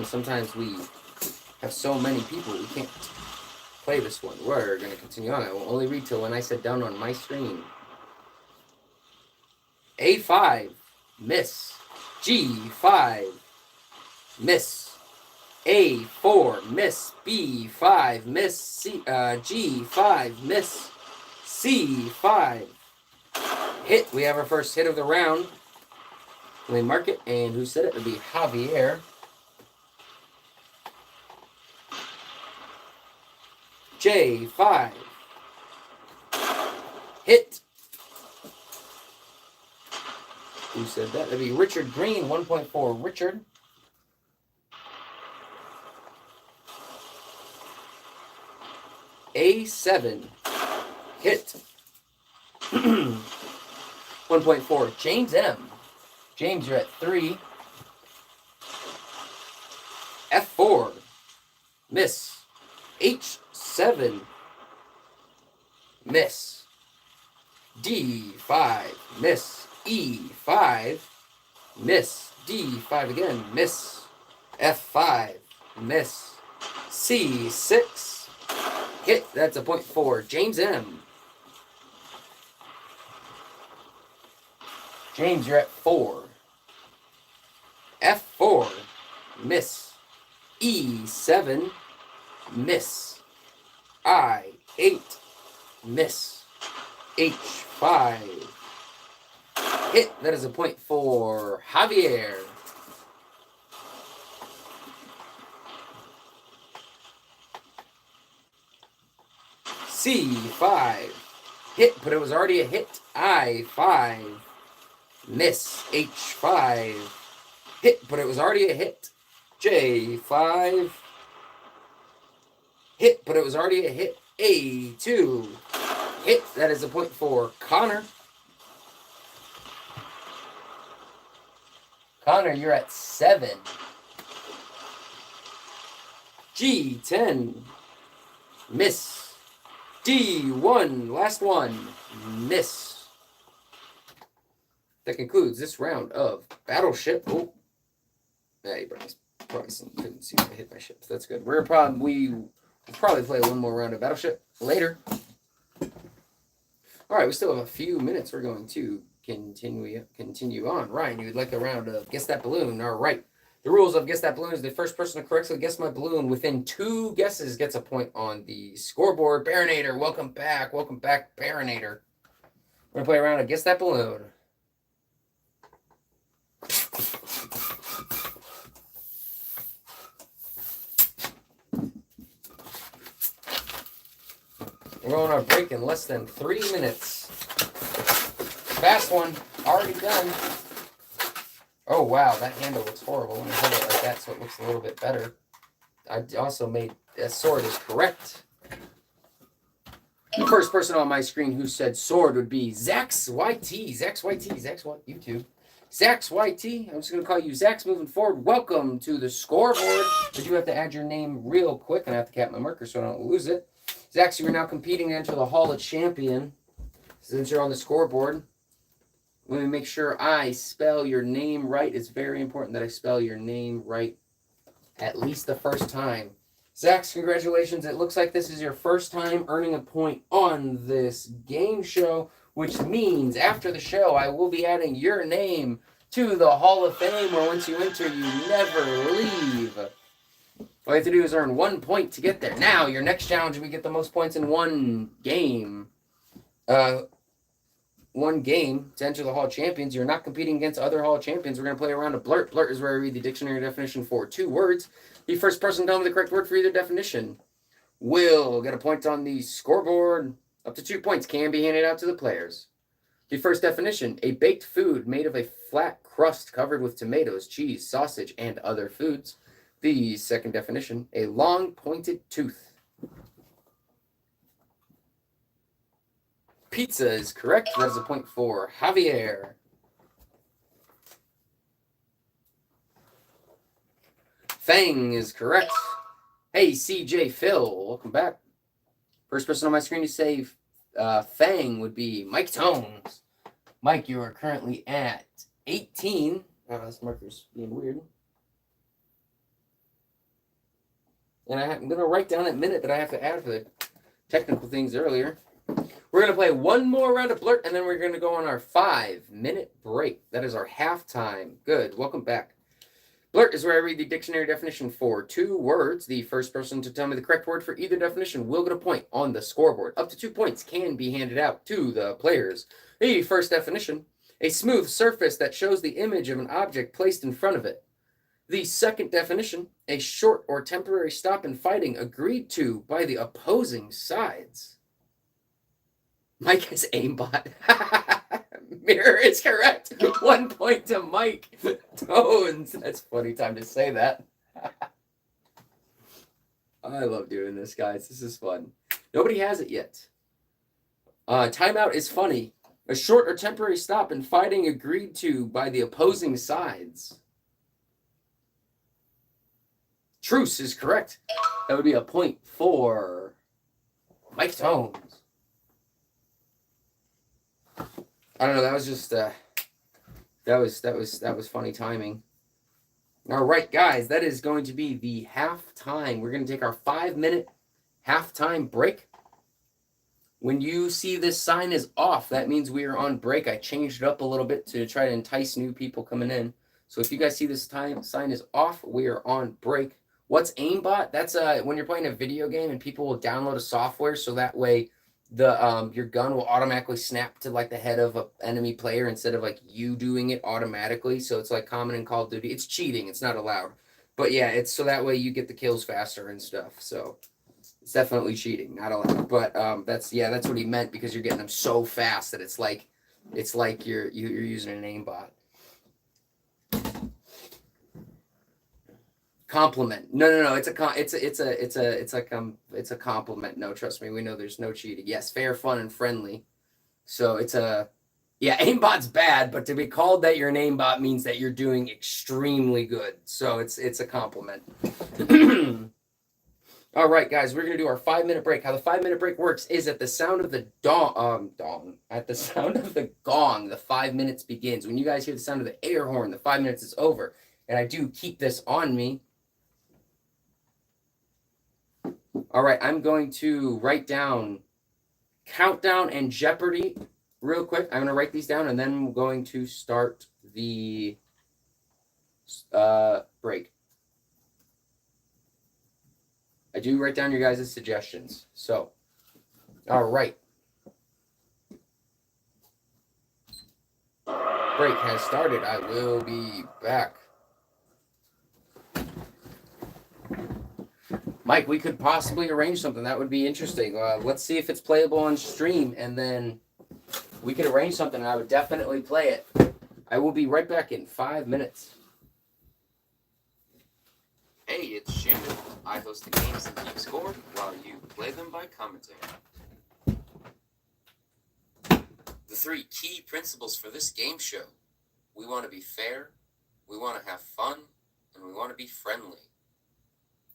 Speaker 1: Sometimes we have so many people we can't play this one. We're going to continue on. I will only read till when I said done on my screen. A5, miss. G5, miss. A4, miss. B5, miss. G5, miss. C5, hit. We have our first hit of the round. Let me mark it. And who said it? It would be Javier. J5, hit. Who said that? That'd be Richard Green, 1.4. Richard. A7, hit. 1.4. James M. James, you're at 3. F4, miss. H7, miss. D5, miss. E5, miss. D5 again, miss. F5, miss. C6, hit. That's a 0.4. James M. James, you're at 4. F4, miss. E7, miss. I8, miss. H5, hit. That is a 0.4. Javier. C5, hit, but it was already a hit. I5, miss. H5, hit, but it was already a hit. J5, hit, but it was already a hit. A2, hit. That is a 0.4. Connor. Connor, you're at 7. G10, miss. D1, last one, miss. That concludes this round of Battleship. Oh, yeah, you probably couldn't see if I hit my ships. That's good. We'll probably play one more round of Battleship later. All right, we still have a few minutes. We're going to continue on. Ryan, you would like a round of Guess That Balloon. All right. The rules of Guess That Balloon is the first person to correctly guess my balloon within 2 guesses gets a point on the scoreboard. Barinator, welcome back. Welcome back, Barinator. We're going to play a round of Guess That Balloon. We're going on a break in less than 3 minutes. Fast one. Already done. Oh, wow. That handle looks horrible. Let me hold it like that so it looks a little bit better. I also made that sword is correct. The first person on my screen who said sword would be Zax YT. Zax YT. Zax what? YouTube. Zax YT. I'm just going to call you Zax moving forward. Welcome to the scoreboard. But you have to add your name real quick, and I have to cap my marker so I don't lose it. Zax, you are now competing to enter the Hall of Champion. Since you're on the scoreboard, let me make sure I spell your name right. It's very important that I spell your name right at least the first time. Zax, congratulations. It looks like this is your first time earning a point on this game show, which means after the show, I will be adding your name to the Hall of Fame, where once you enter, you never leave. All you have to do is earn 1 point to get there. Now, your next challenge, we get the most points in one game. One game to enter the Hall of Champions. You're not competing against other Hall of Champions. We're going to play a round of Blurt. Blurt is where I read the dictionary definition for 2 words. The first person to tell me the correct word for either definition will get a point on the scoreboard. Up to 2 points can be handed out to the players. The first definition, a baked food made of a flat crust covered with tomatoes, cheese, sausage, and other foods. The second definition, a long pointed tooth. Pizza is correct. That is a point for Javier. Fang is correct. Hey, CJ Phil, welcome back. First person on my screen to say Fang would be Mike Tones. Mike, you are currently at 18. This marker's being weird. And I'm going to write down that minute that I have to add for the technical things earlier. We're going to play one more round of Blurt, and then we're going to go on our 5-minute break. That is our halftime. Good. Welcome back. Blurt is where I read the dictionary definition for 2 words. The first person to tell me the correct word for either definition will get a point on the scoreboard. Up to 2 points can be handed out to the players. The first definition, a smooth surface that shows the image of an object placed in front of it. The second definition, a short or temporary stop in fighting agreed to by the opposing sides. Mike has aimbot. Mirror is correct. 1 point to Mike. Tones. That's a funny time to say that. I love doing this, guys. This is fun. Nobody has it yet. Timeout is funny. A short or temporary stop in fighting agreed to by the opposing sides. Truce is correct. That would be a point for Mike Tones. I don't know. That was just that was funny timing. All right, guys, that is going to be the halftime. We're going to take our 5-minute halftime break. When you see this sign is off, that means we are on break. I changed it up a little bit to try to entice new people coming in. So if you guys see this sign is off, we are on break. What's aimbot? That's when you're playing a video game and people will download a software so that way your gun will automatically snap to like the head of an enemy player instead of like you doing it automatically. So it's like common in Call of Duty. It's cheating. It's not allowed. But yeah, it's so that way you get the kills faster and stuff. So it's definitely cheating, not allowed. But that's what he meant, because you're getting them so fast that it's like you're using an aimbot. Compliment. No. It's a compliment. No, trust me. We know there's no cheating. Yes, fair, fun, and friendly. So it's aimbot's bad, but to be called that you're an aimbot means that you're doing extremely good. So it's a compliment. All right, guys, we're gonna do our 5-minute break. How the 5-minute break works is at the sound of the at the sound of the gong, the 5 minutes begins. When you guys hear the sound of the air horn, the 5 minutes is over. And I do keep this on me. All right, I'm going to write down Countdown and Jeopardy real quick. I'm going to write these down, and then we're going to start the break. I do write down your guys' suggestions. So, all right. Break has started. I will be back. Mike, we could possibly arrange something. That would be interesting. Let's see if it's playable on stream, and then we could arrange something, and I would definitely play it. I will be right back in 5 minutes.
Speaker 2: Hey, it's Shannon. I host the games that keep score while you play them by commenting. The 3 key principles for this game show. We want to be fair, we want to have fun, and we want to be friendly.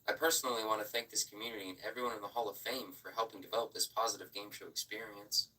Speaker 2: I personally want to thank this community and everyone in the Hall of Fame for helping develop this positive game show experience.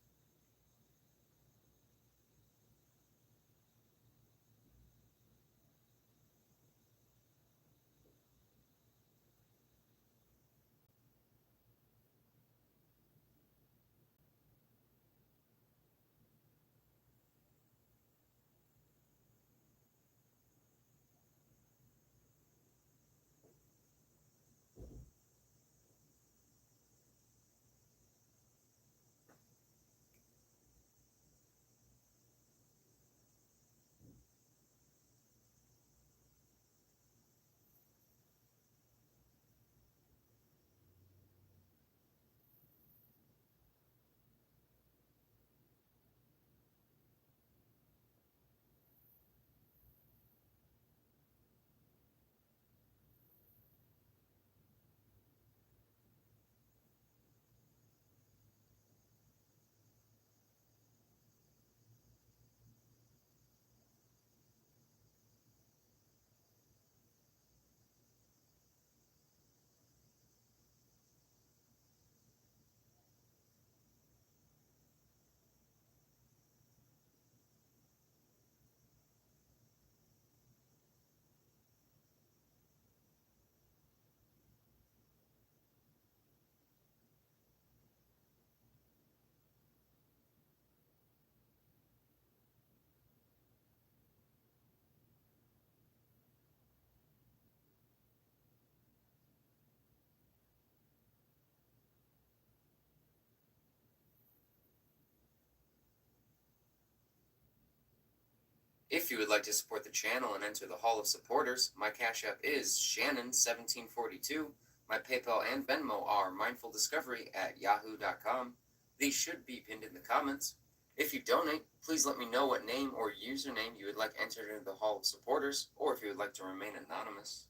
Speaker 2: If you would like to support the channel and enter the Hall of Supporters, my Cash App is Shannon1742. My PayPal and Venmo are mindfuldiscovery@yahoo.com. These should be pinned in the comments. If you donate, please let me know what name or username you would like entered into the Hall of Supporters, or if you would like to remain anonymous.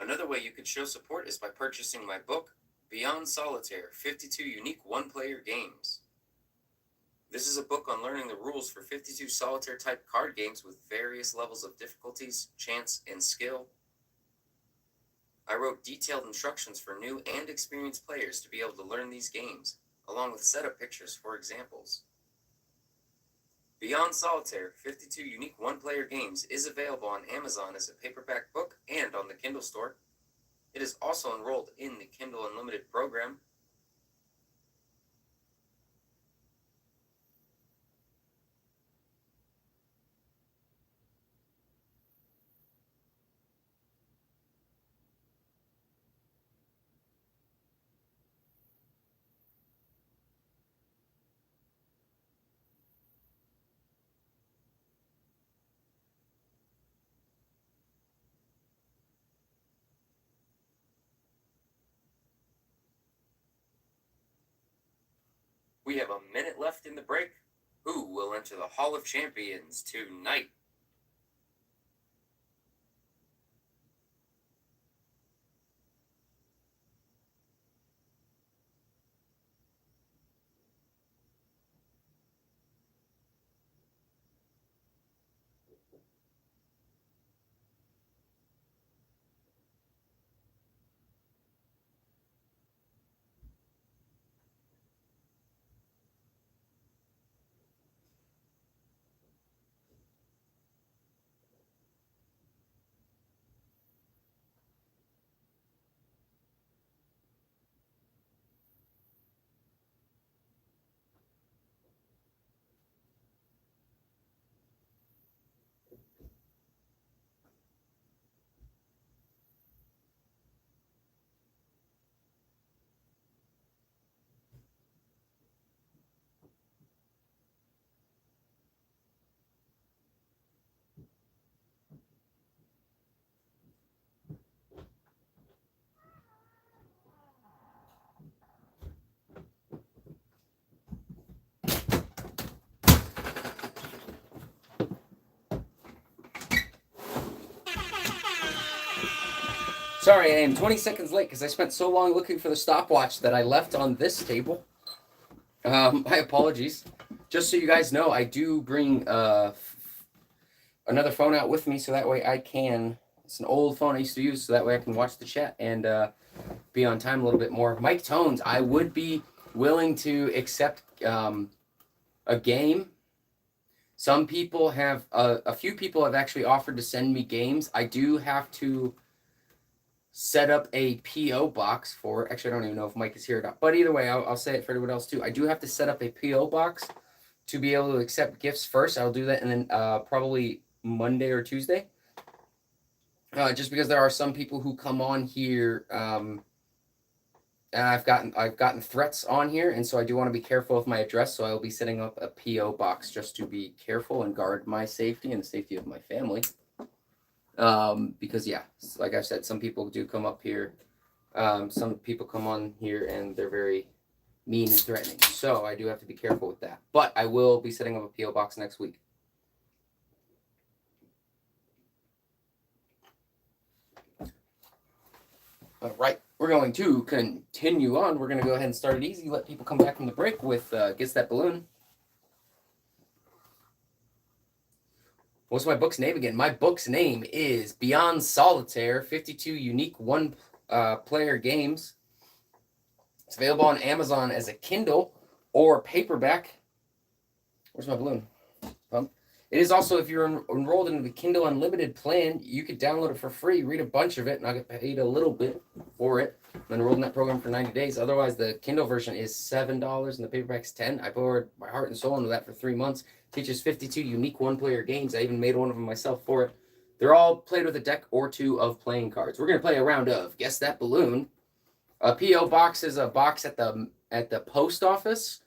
Speaker 2: Another way you could show support is by purchasing my book, Beyond Solitaire, 52 Unique One-Player Games. This is a book on learning the rules for 52 solitaire-type card games with various levels of difficulties, chance, and skill. I wrote detailed instructions for new and experienced players to be able to learn these games, along with setup pictures for examples. Beyond Solitaire, 52 Unique One-Player Games is available on Amazon as a paperback book and on the Kindle store. It is also enrolled in the Kindle Unlimited program. We have a minute left in the break. Who will enter the Hall of Champions tonight?
Speaker 1: Sorry, I am 20 seconds late because I spent so long looking for the stopwatch that I left on this table. My apologies. Just so you guys know, I do bring another phone out with me so that way I can. It's an old phone I used to use so that way I can watch the chat and be on time a little bit more. Mike Tones, I would be willing to accept a game. Some people have, a few people have actually offered to send me games. I do have to set up a P.O. box for, actually I don't even know if Mike is here or not, but either way, I'll say it for everyone else too. I do have to set up a P.O. box to be able to accept gifts first. I'll do that and then probably Monday or Tuesday. Just because there are some people who come on here, and I've gotten threats on here, and so I do want to be careful with my address. So I will be setting up a P.O. box just to be careful and guard my safety and the safety of my family. Because yeah, like I said, some people do come up here. Some people come on here and they're very mean and threatening. So I do have to be careful with that. But I will be setting up a P.O. box next week. All right, we're going to continue on. We're going to go ahead and start it easy. Let people come back from the break with Guess That Balloon. What's my book's name again? My book's name is Beyond Solitaire, 52 Unique One-Player Games. It's available on Amazon as a Kindle or paperback. Where's my balloon? It is also, if you're enrolled in the Kindle Unlimited plan, you could download it for free, read a bunch of it, and I'll get paid a little bit for it. I'm enrolled in that program for 90 days. Otherwise, the Kindle version is $7 and the paperback's $10. I poured my heart and soul into that for 3 months. Teaches 52 unique one-player games. I even made one of them myself for it. They're all played with a deck or two of playing cards. We're going to play a round of Guess That Balloon. A P.O. box is a box at the at the post office.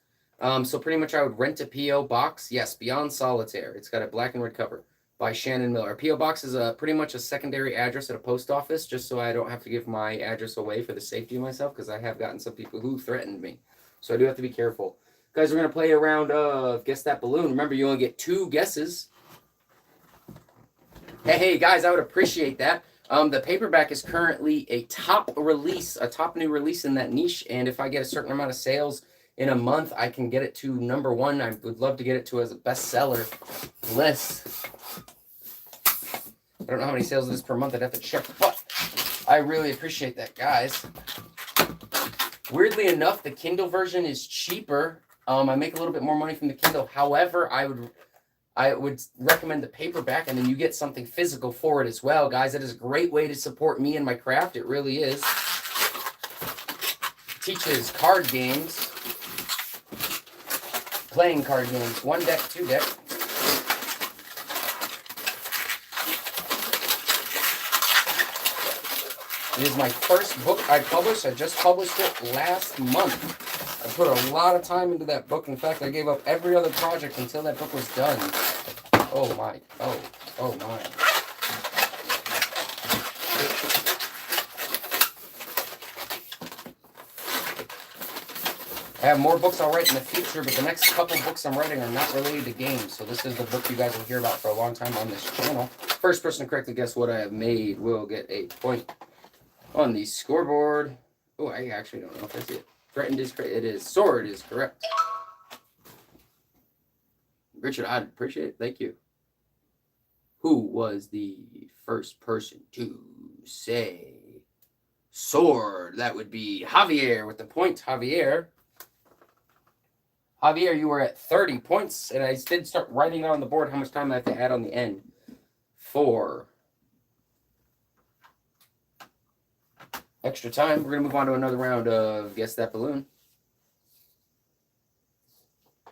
Speaker 1: So pretty much I would rent a P.O. box. Yes, Beyond Solitaire. It's got a black and red cover by Shannon Miller. P.O. box is pretty much a secondary address at a post office, just so I don't have to give my address away for the safety of myself, because I have gotten some people who threatened me. So I do have to be careful. Guys, we're going to play a round of Guess That Balloon. Remember, you only get 2 guesses. Hey, guys, I would appreciate that. The paperback is currently a top new release in that niche, and if I get a certain amount of sales in a month, I can get it to number 1. I would love to get it to as a bestseller list. I don't know how many sales it is per month. I'd have to check, but I really appreciate that, guys. Weirdly enough, the Kindle version is cheaper. I make a little bit more money from the Kindle. However, I would recommend the paperback, and then you get something physical for it as well, guys. That is a great way to support me and my craft. It really is. Teaches card games. Playing card games. 1 deck, 2 deck. It is my first book I published. I just published it last month. I put a lot of time into that book. In fact, I gave up every other project until that book was done. Oh my. Oh my. I have more books I'll write in the future, but the next couple books I'm writing are not related to games. So this is the book you guys will hear about for a long time on this channel. First person to correctly guess what I have made will get a point on the scoreboard. Oh, I actually don't know if that's it. Threatened is correct. It is. Sword is correct. Richard, I'd appreciate it. Thank you. Who was the first person to say sword? That would be Javier with the point. Javier, you were at 30 points, and I did start writing on the board how much time I have to add on the end. 4. Extra time. We're going to move on to another round of Guess That Balloon.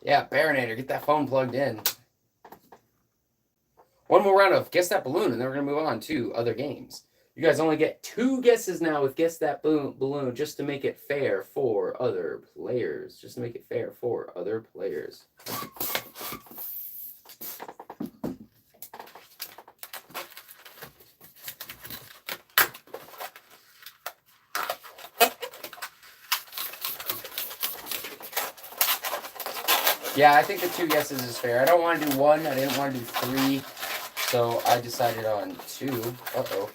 Speaker 1: Yeah, Baronator, get that phone plugged in. One more round of Guess That Balloon, and then we're going to move on to other games. You guys only get 2 guesses now with Guess That Balloon, just to make it fair for other players. Yeah, I think the 2 guesses is fair. I don't want to do 1. I didn't want to do 3. So I decided on 2. Uh-oh.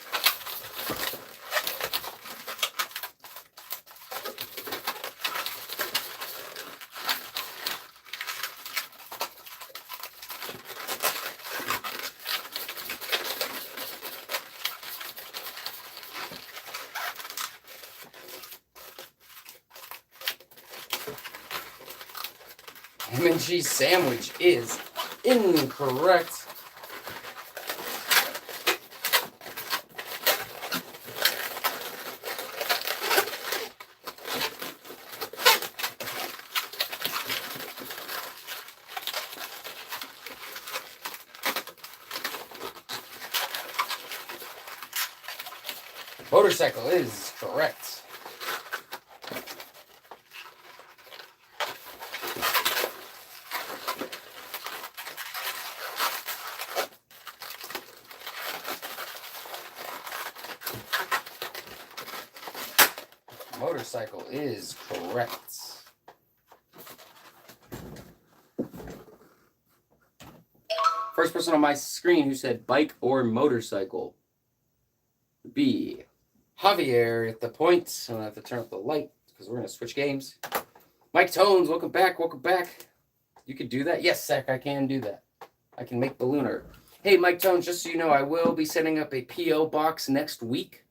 Speaker 1: Ham and cheese sandwich is incorrect. Motorcycle is correct. Motorcycle is correct. First person on my screen who said bike or motorcycle. B. Javier at the point. I'm going to have to turn up the light because we're going to switch games. Mike Tones, welcome back. You could do that? Yes, Zach, I can do that. I can make balloon art. Hey, Mike Tones, just so you know, I will be setting up a P.O. box next week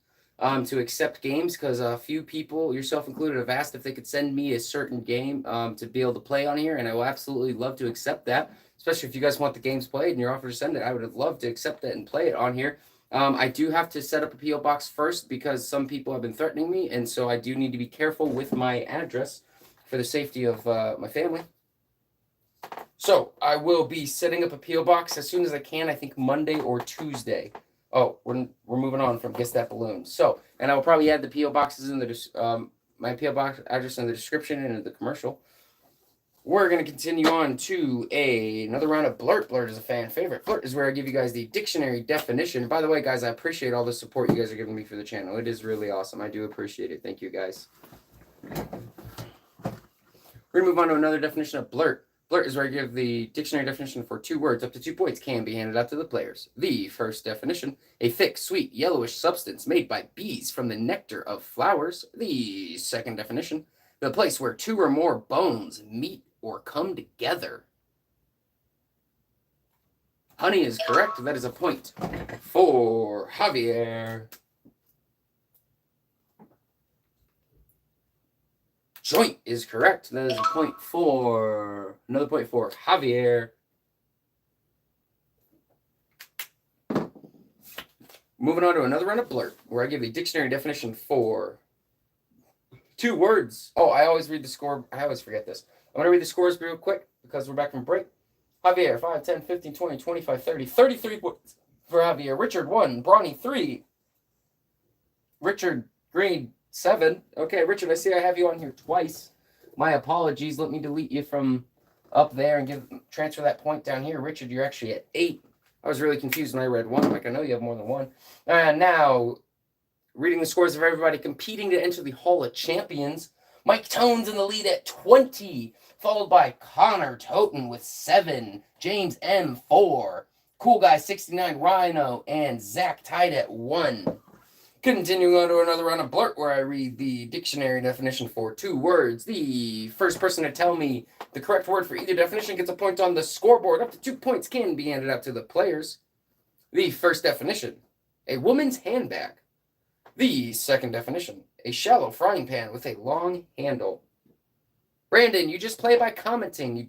Speaker 1: to accept games, because a few people, yourself included, have asked if they could send me a certain game to be able to play on here, and I will absolutely love to accept that, especially if you guys want the games played and you're offered to send it. I would love to accept it and play it on here. I do have to set up a P.O. box first because some people have been threatening me, and so I do need to be careful with my address for the safety of my family. So I will be setting up a P.O. box as soon as I can, I think Monday or Tuesday. Oh, we're moving on from Guess That Balloon. So, and I will probably add the P.O. boxes in the my PO box address in the description and in the commercial. We're going to continue on to another round of Blurt. Blurt is a fan favorite. Blurt is where I give you guys the dictionary definition. By the way, guys, I appreciate all the support you guys are giving me for the channel. It is really awesome. I do appreciate it. Thank you, guys. We're going to move on to another definition of Blurt. Blurt is where I give the dictionary definition for 2 words. Up to 2 points can be handed out to the players. The first definition: a thick, sweet, yellowish substance made by bees from the nectar of flowers. The second definition: the place where 2 or more bones meet or come together. Honey is correct. That is a point for Javier. Joint is correct. That is another point for Javier. Moving on to another round of Blurt, where I give the dictionary definition for 2 words. Oh, I always read the score. I always forget this. I'm going to read the scores real quick because we're back from break. Javier, 5, 10, 15, 20, 25, 30. 33 points for Javier. Richard, 1. Bronny, 3. Richard, grade 7. Okay, Richard, I see I have you on here twice. My apologies. Let me delete you from up there and transfer that point down here. Richard, you're actually at 8. I was really confused when I read 1. Like, I know you have more than 1. And now, reading the scores of everybody competing to enter the Hall of Champions. Mike Tone's in the lead at 20, followed by Connor Toten with 7, James M. 4, Cool Guy 69, Rhino, and Zach tied at 1. Continuing on to another round of Blurt, where I read the dictionary definition for 2 words. The first person to tell me the correct word for either definition gets a point on the scoreboard. Up to 2 points can be handed out to the players. The first definition: a woman's handbag. The second definition: a shallow frying pan with a long handle. Brandon, you just play by commenting.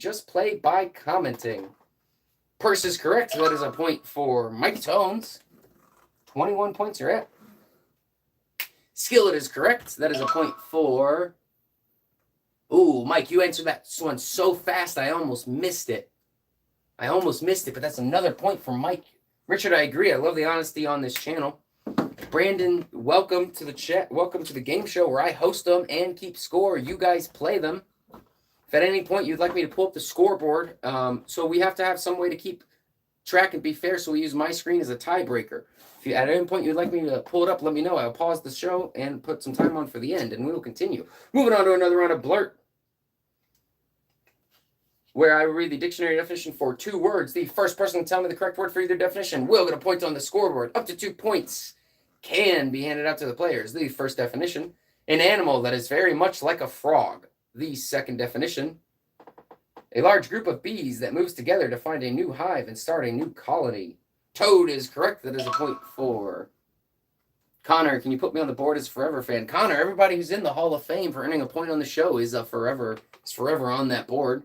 Speaker 1: Purse is correct. That is a point for Mike Tones. 21 points you're at. Skillet is correct. That is a point for... Ooh, Mike, you answered that one so fast I almost missed it. But that's another point for Mike. Richard, I agree. I love the honesty on this channel. Brandon, welcome to the chat. Welcome to the game show where I host them and keep score. You guys play them. If at any point you'd like me to pull up the scoreboard, so we have to have some way to keep track and be fair, so we use my screen as a tiebreaker. If you, at any point you'd like me to pull it up, let me know. I'll pause the show and put some time on for the end, and we will continue. Moving on to another round of Blurt, where I read the dictionary definition for 2 words. The first person to tell me the correct word for either definition will get a point on the scoreboard. Up to 2 points can be handed out to the players. The first definition: an animal that is very much like a frog. The second definition: a large group of bees that moves together to find a new hive and start a new colony. Toad is correct. That is a point for Connor. Can you put me on the board as a forever fan? Connor, everybody who's in the Hall of Fame for earning a point on the show is forever on that board.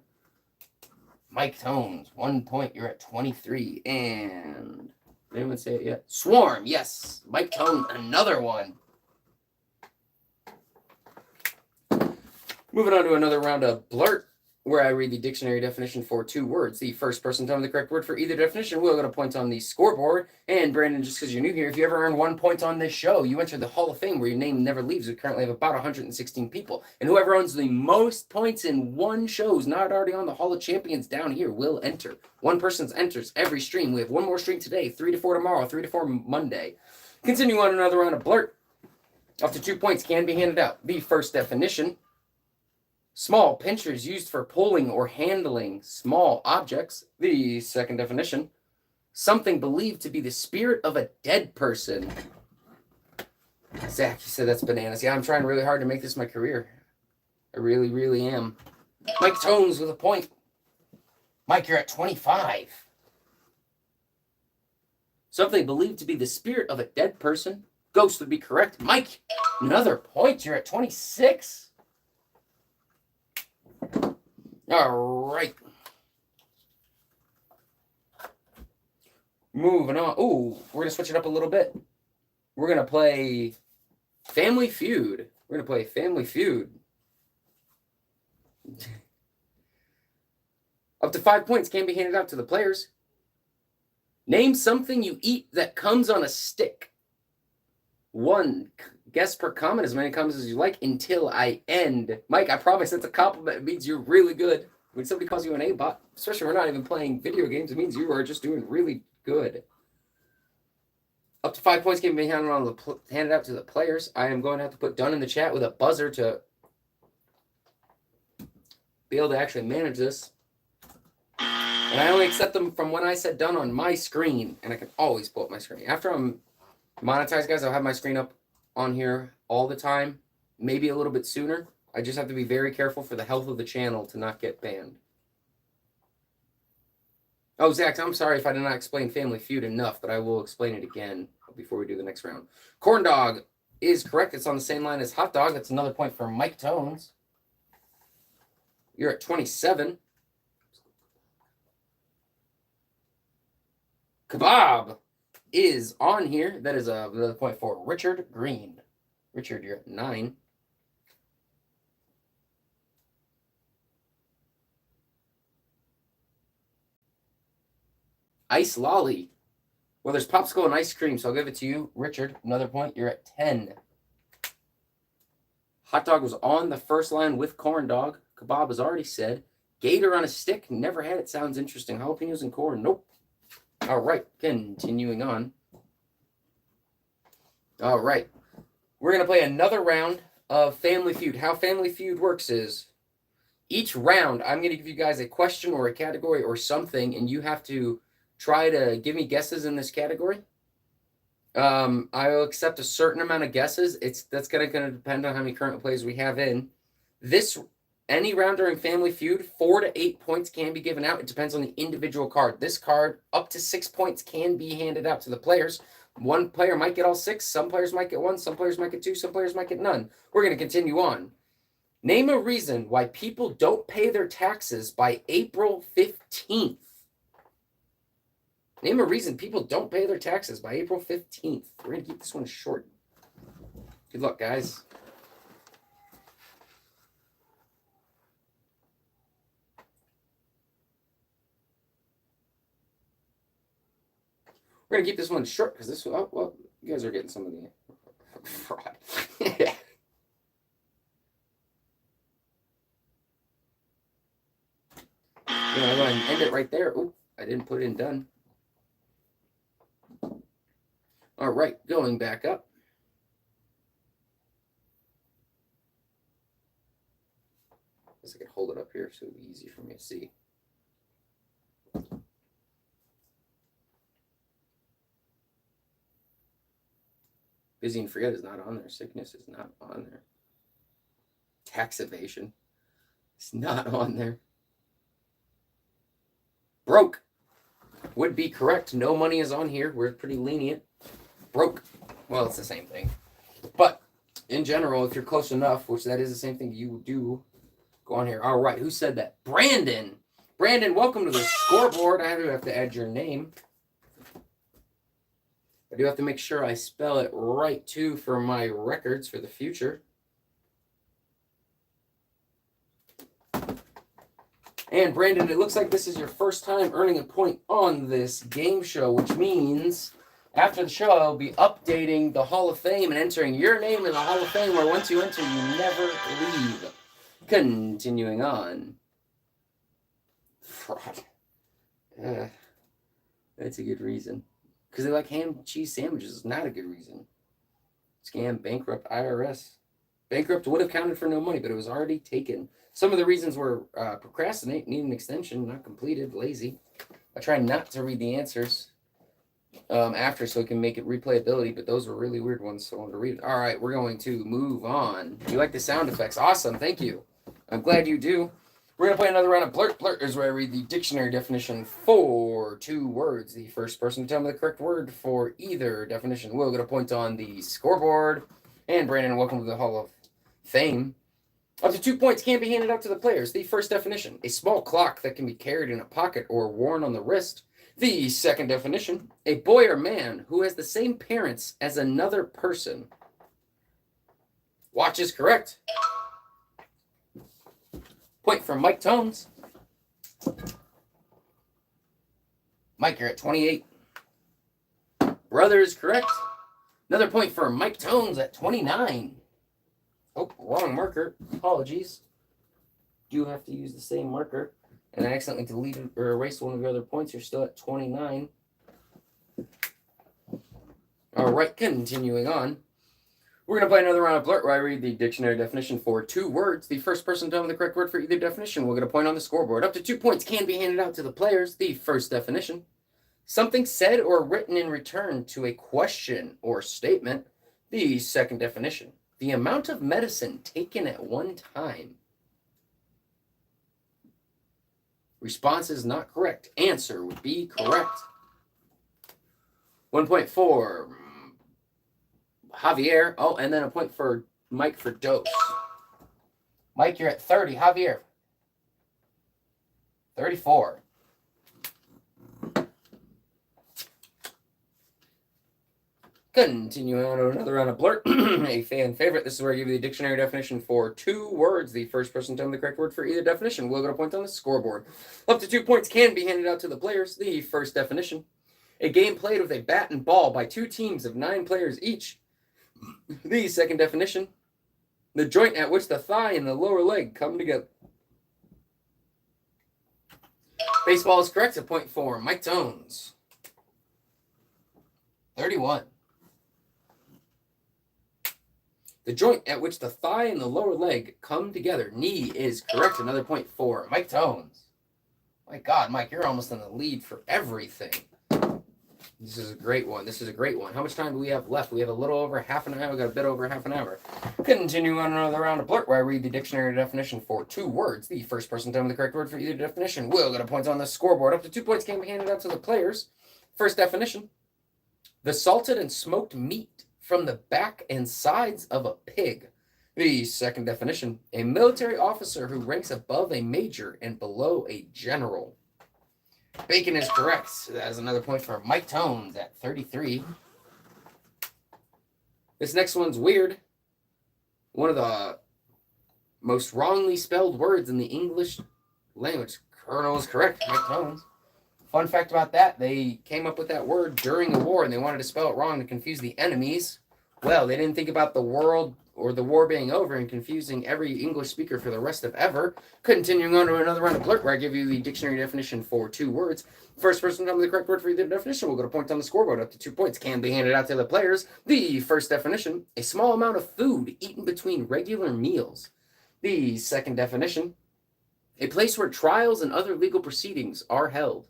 Speaker 1: Mike Tones, 1 point. You're at 23. And did anyone say it yet? Swarm, yes. Mike Tones, another one. Moving on to another round of Blurt, where I read the dictionary definition for 2 words. The first person to tell me the correct word for either definition will get a point on the scoreboard. And Brandon, just because you're new here, if you ever earn 1 point on this show, you enter the Hall of Fame where your name never leaves. We currently have about 116 people. And whoever owns the most points in one show's not already on the Hall of Champions down here will enter. One person enters every stream. We have 1 more stream today, 3 to 4 tomorrow, 3 to 4 Monday. Continuing on another round of Blurt. Up to 2 points can be handed out. The first definition: small pinchers used for pulling or handling small objects. The second definition: something believed to be the spirit of a dead person. Zach, you said that's bananas. Yeah, I'm trying really hard to make this my career. I really, really am. Mike Tones with a point. Mike, you're at 25. Something believed to be the spirit of a dead person. Ghost would be correct. Mike, another point. You're at 26. All right. Moving on. Ooh, we're going to switch it up a little bit. We're going to play Family Feud. Up to 5 points can be handed out to the players. Name something you eat that comes on a stick. 1 guests per comment, as many comments as you like, until I end. Mike, I promise that's a compliment. It means you're really good. When somebody calls you an A-bot, especially when we're not even playing video games, it means you are just doing really good. Up to 5 points can be handed out to the players. I am going to have to put done in the chat with a buzzer to be able to actually manage this. And I only accept them from when I said done on my screen, and I can always pull up my screen. After I'm monetized, guys, I'll have my screen up on here all the time, maybe a little bit sooner. I just have to be very careful for the health of the channel to not get banned. Oh, Zach, I'm sorry if I did not explain Family Feud enough, but I will explain it again before we do the next round. Corn dog is correct. It's on the same line as hot dog. That's another point for Mike Tones. You're at 27. Kebab is on here. That is another point for Richard Green. Richard, you're at 9. Ice lolly. Well, there's popsicle and ice cream, so I'll give it to you, Richard. Another point. You're at 10. Hot dog was on the first line with corn dog. Kebab has already said. Gator on a stick. Never had it. Sounds interesting. Jalapenos and corn. Nope. All right. Continuing on. All right. We're going to play another round of Family Feud. How Family Feud works is each round, I'm going to give you guys a question or a category or something, and you have to try to give me guesses in this category. I will accept a certain amount of guesses. That's going to depend on how many current players we have in. Any round during Family Feud, 4 to 8 points can be given out. It depends on the individual card. This card, up to 6 points can be handed out to the players. One player might get all 6. Some players might get 1. Some players might get 2. Some players might get none. We're going to continue on. Name a reason why people don't pay their taxes by April 15th. Name a reason people don't pay their taxes by April 15th. We're going to keep this one short. Good luck, guys. We're going to keep this one short because this one, oh, well, you guys are getting some of the fraud. Yeah. I'm going to go ahead and end it right there. Oh, I didn't put it in done. All right, going back up. I guess I could hold it up here so it'll be easy for me to see. Busy and forget is not on there. Sickness is not on there. Tax evasion is not on there. Broke would be correct. No money is on here. We're pretty lenient. Broke. Well, it's the same thing. But in general, if you're close enough, which that is the same thing you do, go on here. All right. Who said that? Brandon. Brandon, welcome to the scoreboard. I do have to add your name. I do have to make sure I spell it right, too, for my records for the future. And, Brandon, it looks like this is your first time earning a point on this game show, which means after the show, I'll be updating the Hall of Fame and entering your name in the Hall of Fame, where once you enter, you never leave. Continuing on. Fraud. That's a good reason. Because they like ham cheese sandwiches. It's not a good reason. Scam, bankrupt, IRS. Bankrupt would have counted for no money, but it was already taken. Some of the reasons were procrastinate, need an extension, not completed, lazy. I try not to read the answers after so it can make it replayability, but those were really weird ones, so I wanted to read it. All right, we're going to move on. You like the sound effects? Awesome, thank you. I'm glad you do. We're going to play another round of Blurt. Blurt is where I read the dictionary definition for 2 words. The first person to tell me the correct word for either definition will get a point on the scoreboard. And Brandon, welcome to the Hall of Fame. Up to 2 points can be handed out to the players. The first definition, a small clock that can be carried in a pocket or worn on the wrist. The second definition, a boy or man who has the same parents as another person. Watch is correct. Point from Mike Tones. Mike, you're at 28. Brother is correct. Another point for Mike Tones at 29. Oh, wrong marker. Apologies. Do have to use the same marker. And I accidentally deleted or erased one of your other points. You're still at 29. All right, continuing on. We're going to play another round of Blurt where I read the dictionary definition for 2 words. The first person to tell me the correct word for either definition will get a point on the scoreboard. Up to 2 points can be handed out to the players. The first definition. Something said or written in return to a question or statement. The second definition. The amount of medicine taken at one time. Response is not correct. Answer would be correct. 1 point for Javier. Oh, and then a point for Mike for dose. Mike, you're at 30. Javier, 34. Continuing on to another round of Blurt, a fan favorite. This is where I give you the dictionary definition for 2 words. The first person to tell me the correct word for either definition will get a point on the scoreboard. Up to 2 points can be handed out to the players. The first definition. A game played with a bat and ball by 2 teams of 9 players each. The second definition. The joint at which the thigh and the lower leg come together. Baseball is correct. A point for Mike Tones. 31. The joint at which the thigh and the lower leg come together. Knee is correct. Another point for Mike Tones. My God, Mike, you're almost in the lead for everything. This is a great one. This is a great one. How much time do we have left? We have a little over half an hour. We got a bit over half an hour. Continuing on another round of Blurt where I read the dictionary definition for 2 words. The first person to tell me the correct word for either definition will get a point on the scoreboard. Up to 2 points can be handed out to the players. First definition. The salted and smoked meat from the back and sides of a pig. The second definition. A military officer who ranks above a major and below a general. Bacon is correct. That is another point for Mike Tones at 33. This next one's weird. One of the most wrongly spelled words in the English language. Colonel is correct. Mike Tones. Fun fact about that, they came up with that word during the war and they wanted to spell it wrong to confuse the enemies. Well, they didn't think about the world or the war being over and confusing every English speaker for the rest of ever. Continuing on to another round of Blurt where I give you the dictionary definition for 2 words. First person to tell me the correct word for either definition will get a point on the scoreboard. Up to 2 points can be handed out to the players. The first definition, a small amount of food eaten between regular meals. The second definition, a place where trials and other legal proceedings are held.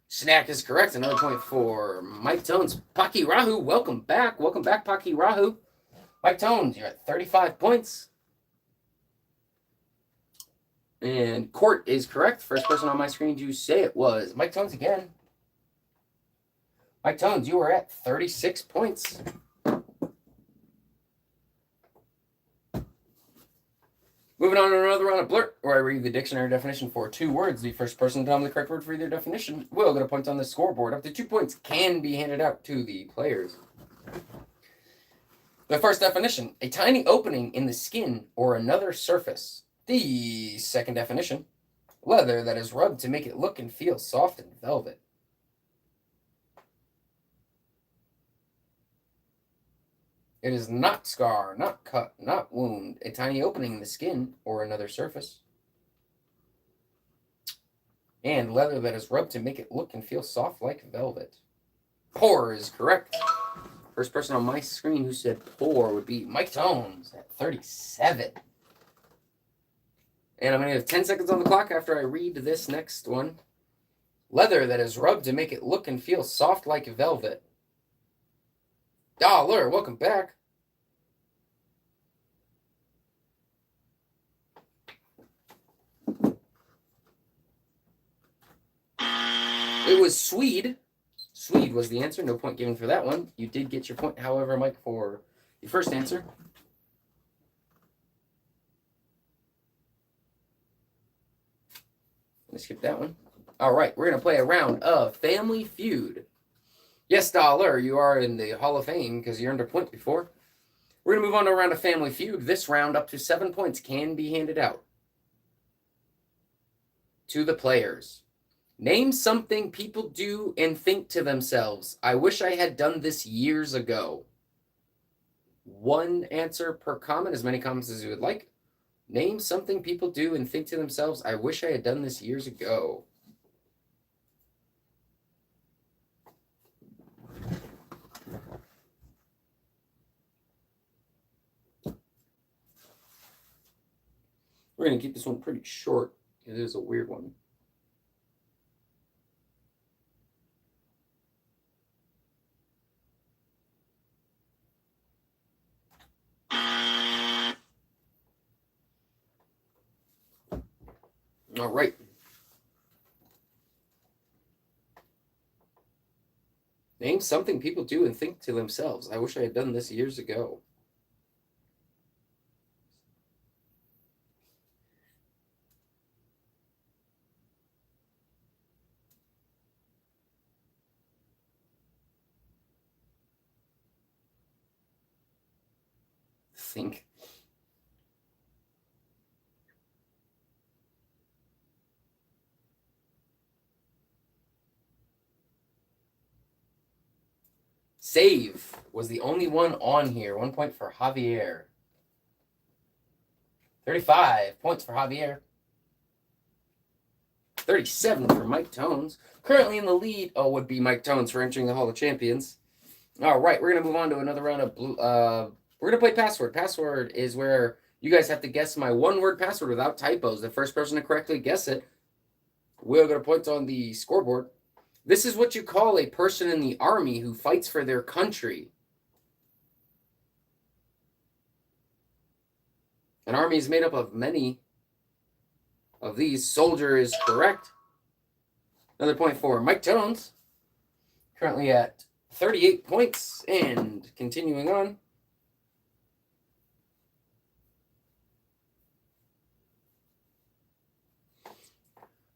Speaker 1: Snack is correct. Another point for Mike Tones. Paki Rahu, welcome back. Welcome back, Paki Rahu. Mike Tones, you're at 35 points. And Court is correct. First person on my screen to say it was Mike Tones again. Mike Tones, you are at 36 points. Moving on to another round of Blurt, where I read the dictionary definition for 2 words. The first person to tell me the correct word for either definition will get a point on the scoreboard. Up to 2 points can be handed out to the players. The first definition, a tiny opening in the skin or another surface. The second definition, leather that is rubbed to make it look and feel soft and velvet. It is not scar, not cut, not wound, a tiny opening in the skin or another surface. And leather that is rubbed to make it look and feel soft like velvet. Pore is correct. First person on my screen who said pore would be Mike Tones at 37. And I'm going to have 10 seconds on the clock after I read this next one. Leather that is rubbed to make it look and feel soft like velvet. Dollar, welcome back. It was Swede. Swede was the answer. No point given for that one. You did get your point, however, Mike, for the first answer. Let's skip that one. All right, we're going to play a round of Family Feud. Yes, Dollar, you are in the Hall of Fame because you earned a point before. We're going to move on to a round of Family Feud. This round, up to 7 points can be handed out to the players. Name something people do and think to themselves, I wish I had done this years ago. one answer per comment, as many comments as you would like. Name something people do and think to themselves, I wish I had done this years ago. We're going to keep this one pretty short. It is a weird one. All right. Name something people do and think to themselves, I wish I had done this years ago. Think. Save was the only one on here. 1 point for Javier. 35 points for Javier. 37 for Mike Tones. Currently in the lead, would be Mike Tones for entering the Hall of Champions. All right, we're going to move on to another round of blue. We're going to play Password. Password is where you guys have to guess my one-word password without typos. The first person to correctly guess it will get a point on the scoreboard. This is what you call a person in the army who fights for their country. An army is made up of many of these. Soldier is correct. Another point for Mike Jones. Currently at 38 points. And continuing on.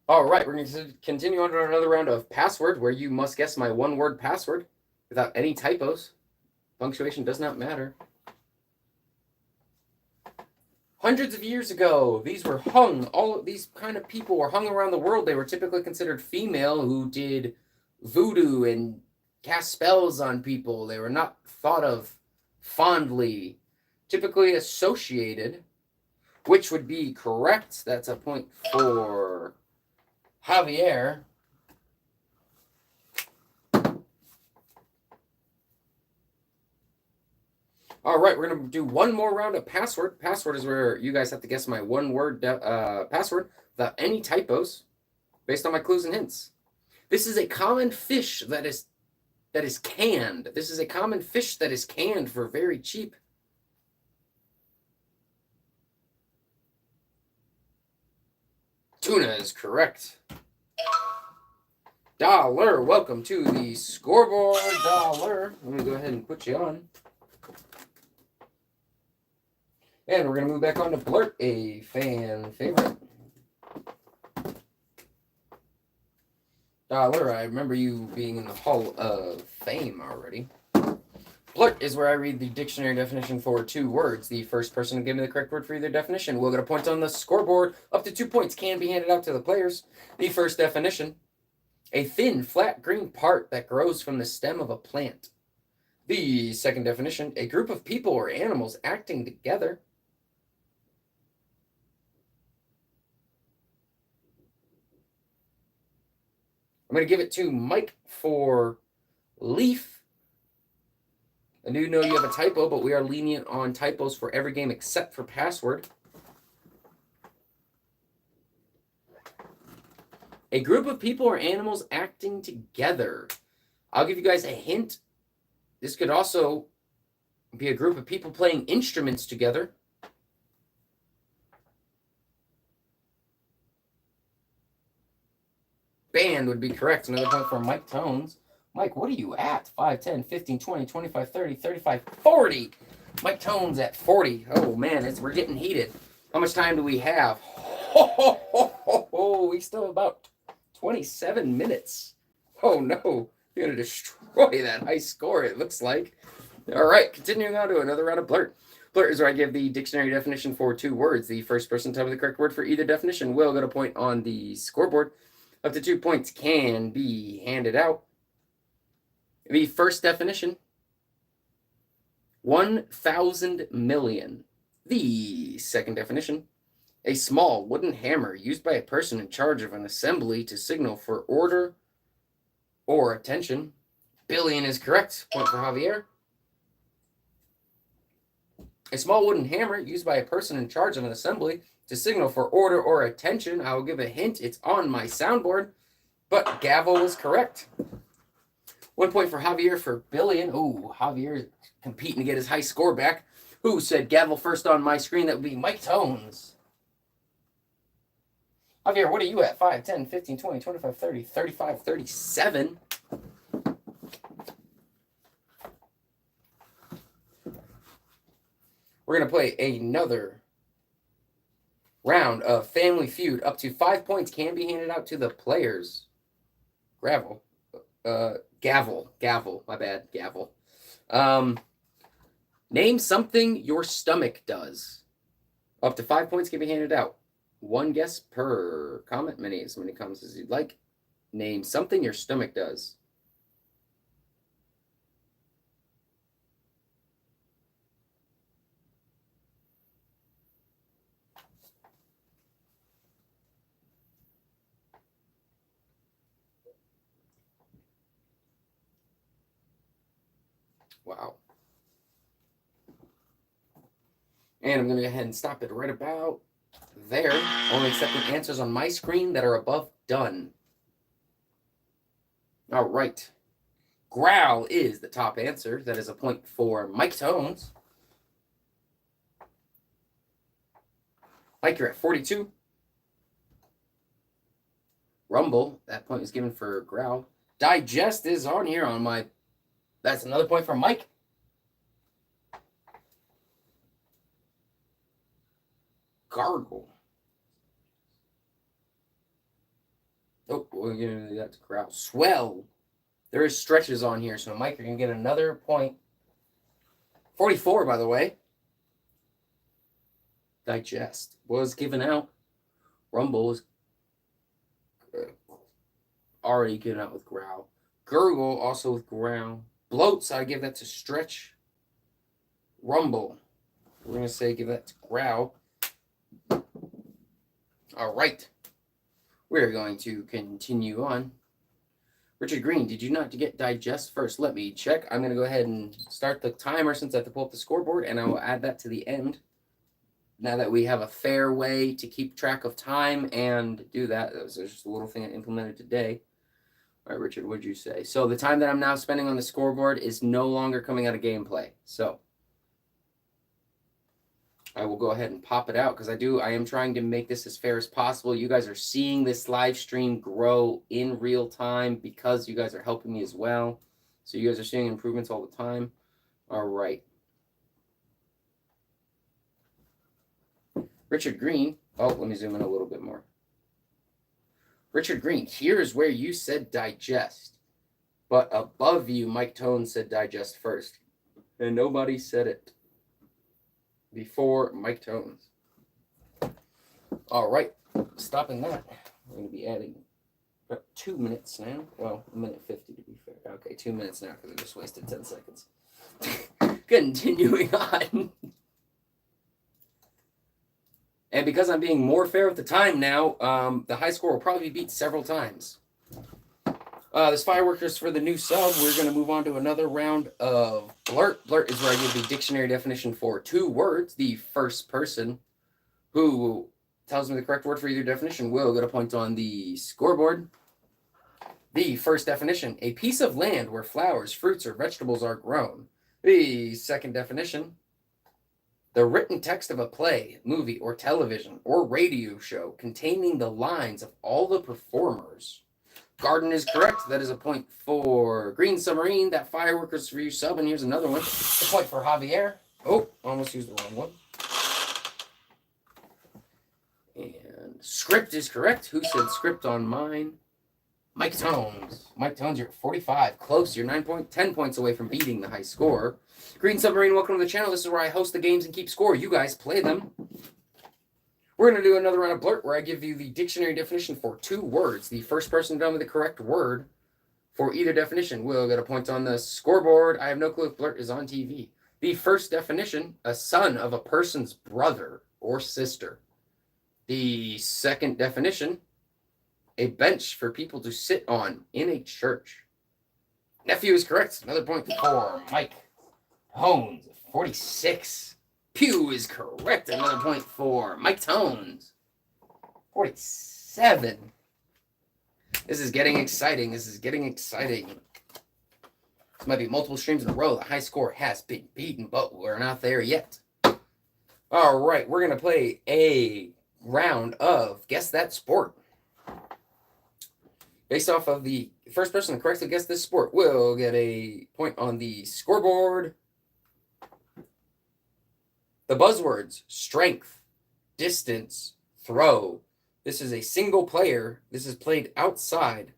Speaker 1: All right, we're going to continue on to another round of Password, where you must guess my one-word password without any typos. Punctuation does not matter. Hundreds of years ago, these were hung. All of these kind of people were hung around the world. They were typically considered female who did voodoo and cast spells on people. They were not thought of fondly, typically associated, which would be correct. That's a point for Javier. All right, we're going to do one more round of Password. Password is where you guys have to guess my one-word password without any typos based on my clues and hints. This is a common fish that is canned. This is a common fish that is canned for very cheap. Tuna is correct. Dollar, welcome to the scoreboard, Dollar. Let me go ahead and put you on. And we're going to move back on to Blurt, a fan favorite. Dollar, I remember you being in the Hall of Fame already. Blurt is where I read the dictionary definition for 2 words. The first person to give me the correct word for either definition will get a point on the scoreboard. Up to 2 points can be handed out to the players. The first definition: a thin, flat, green part that grows from the stem of a plant. The second definition: a group of people or animals acting together. I'm going to give it to Mike for leaf. I do know you have a typo, but we are lenient on typos for every game except for Password. A group of people or animals acting together. I'll give you guys a hint. This could also be a group of people playing instruments together. Band would be correct. Another point for Mike Tones. Mike, what are you at? 5, 10, 15, 20, 25, 30, 35, 40. Mike Tones at 40. Oh, man, we're getting heated. How much time do we have? We still have about 27 minutes. Oh, no. You're going to destroy that high score, it looks like. All right, continuing on to another round of Blurt. Blurt is where I give the dictionary definition for 2 words. The first person to tell me the correct word for either definition will get a point on the scoreboard. Up to 2 points can be handed out. The first definition: 1,000 million. The second definition. A small wooden hammer used by a person in charge of an assembly to signal for order or attention. Billion is correct. Point for Javier. A small wooden hammer used by a person in charge of an assembly to signal for order or attention. I will give a hint. It's on my soundboard. But gavel was correct. 1 point for Javier for billion. Ooh, Javier competing to get his high score back. Who said gavel first on my screen? That would be Mike Tones. Javier, what are you at? 5, 10, 15, 20, 25, 30, 35, 37. We're going to play another round of Family Feud. Up to 5 points can be handed out to the players. Gavel. My bad. Gavel. Name something your stomach does. Up to 5 points can be handed out. One guess per comment. As many comments as you'd like. Name something your stomach does. Wow. And I'm going to go ahead and stop it right about there. Only accepting answers on my screen that are above done. All right. Growl is the top answer. That is a point for Mike Tones. Mike, you're at 42. Rumble, that point is given for Growl. Digest is on here on my... That's another point for Mike. Gargle. Oh, we're going to do that to Growl. Swell. There is stretches on here, so Mike, you're going to get another point. 44, by the way. Digest was given out. Rumble was already given out with Growl. Gurgle also with Growl. Bloats, I give that to Stretch. Rumble, we're going to say give that to Growl. All right. We're going to continue on. Richard Green, did you not get Digest first? Let me check. I'm going to go ahead and start the timer since I have to pull up the scoreboard, and I will add that to the end. Now that we have a fair way to keep track of time and do that. That was just a little thing I implemented today. All right, Richard, what'd you say? So the time that I'm now spending on the scoreboard is no longer coming out of gameplay. So I will go ahead and pop it out because I am trying to make this as fair as possible. You guys are seeing this live stream grow in real time because you guys are helping me as well. So you guys are seeing improvements all the time. All right. Richard Green. Oh, let me zoom in a little bit more. Richard Green, here is where you said digest. But above you, Mike Tone said digest first. And nobody said it before Mike Tones. All right, stopping that. We're going to be adding about 2 minutes now. Well, 1:50 to be fair. Okay, 2 minutes now because I just wasted 10 seconds. Continuing on. And because I'm being more fair with the time now, the high score will probably be beat several times. There's fireworkers for the new sub. We're going to move on to another round of Blurt. Blurt is where I give the dictionary definition for 2 words. The first person who tells me the correct word for either definition will get a point on the scoreboard. The first definition, a piece of land where flowers, fruits, or vegetables are grown. The second definition, the written text of a play, movie, or television, or radio show containing the lines of all the performers. Garden is correct. That is a point for Green Submarine. That fireworkers for you sub. And here's another one. A point for Javier. Oh, almost used the wrong one. And script is correct. Who said script on mine? Mike Tones. Mike Tones, you're at 45. Close. You're 10 points away from beating the high score. Green Submarine, welcome to the channel. This is where I host the games and keep score. You guys play them. We're going to do another round of Blurt where I give you the dictionary definition for 2 words. The first person done with the correct word for either definition will get a point on the scoreboard. I have no clue if Blurt is on TV. The first definition, a son of a person's brother or sister. The second definition, a bench for people to sit on in a church. Nephew is correct. Another point for Mike. Tones, 46. Pew is correct. Another point for Mike Tones. 47. This is getting exciting. This might be multiple streams in a row. The high score has been beaten, but we're not there yet. All right, we're going to play a round of Guess That Sport. Based off of the first person to correctly guess this sport will get a point on the scoreboard. The buzzwords: strength, distance, throw. This is a single player. This is played outside.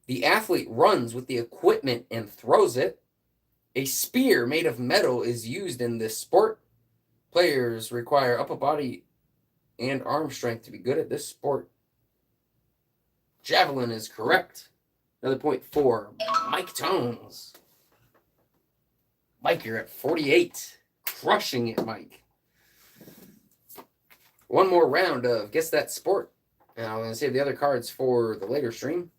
Speaker 1: The athlete runs with the equipment and throws it. A spear made of metal is used in this sport. Players require upper body and arm strength to be good at this sport. Javelin is correct. Another point for Mike Tones. Mike, you're at 48. Crushing it, Mike. One more round of Guess That Sport. And I'm going to save the other cards for the later stream.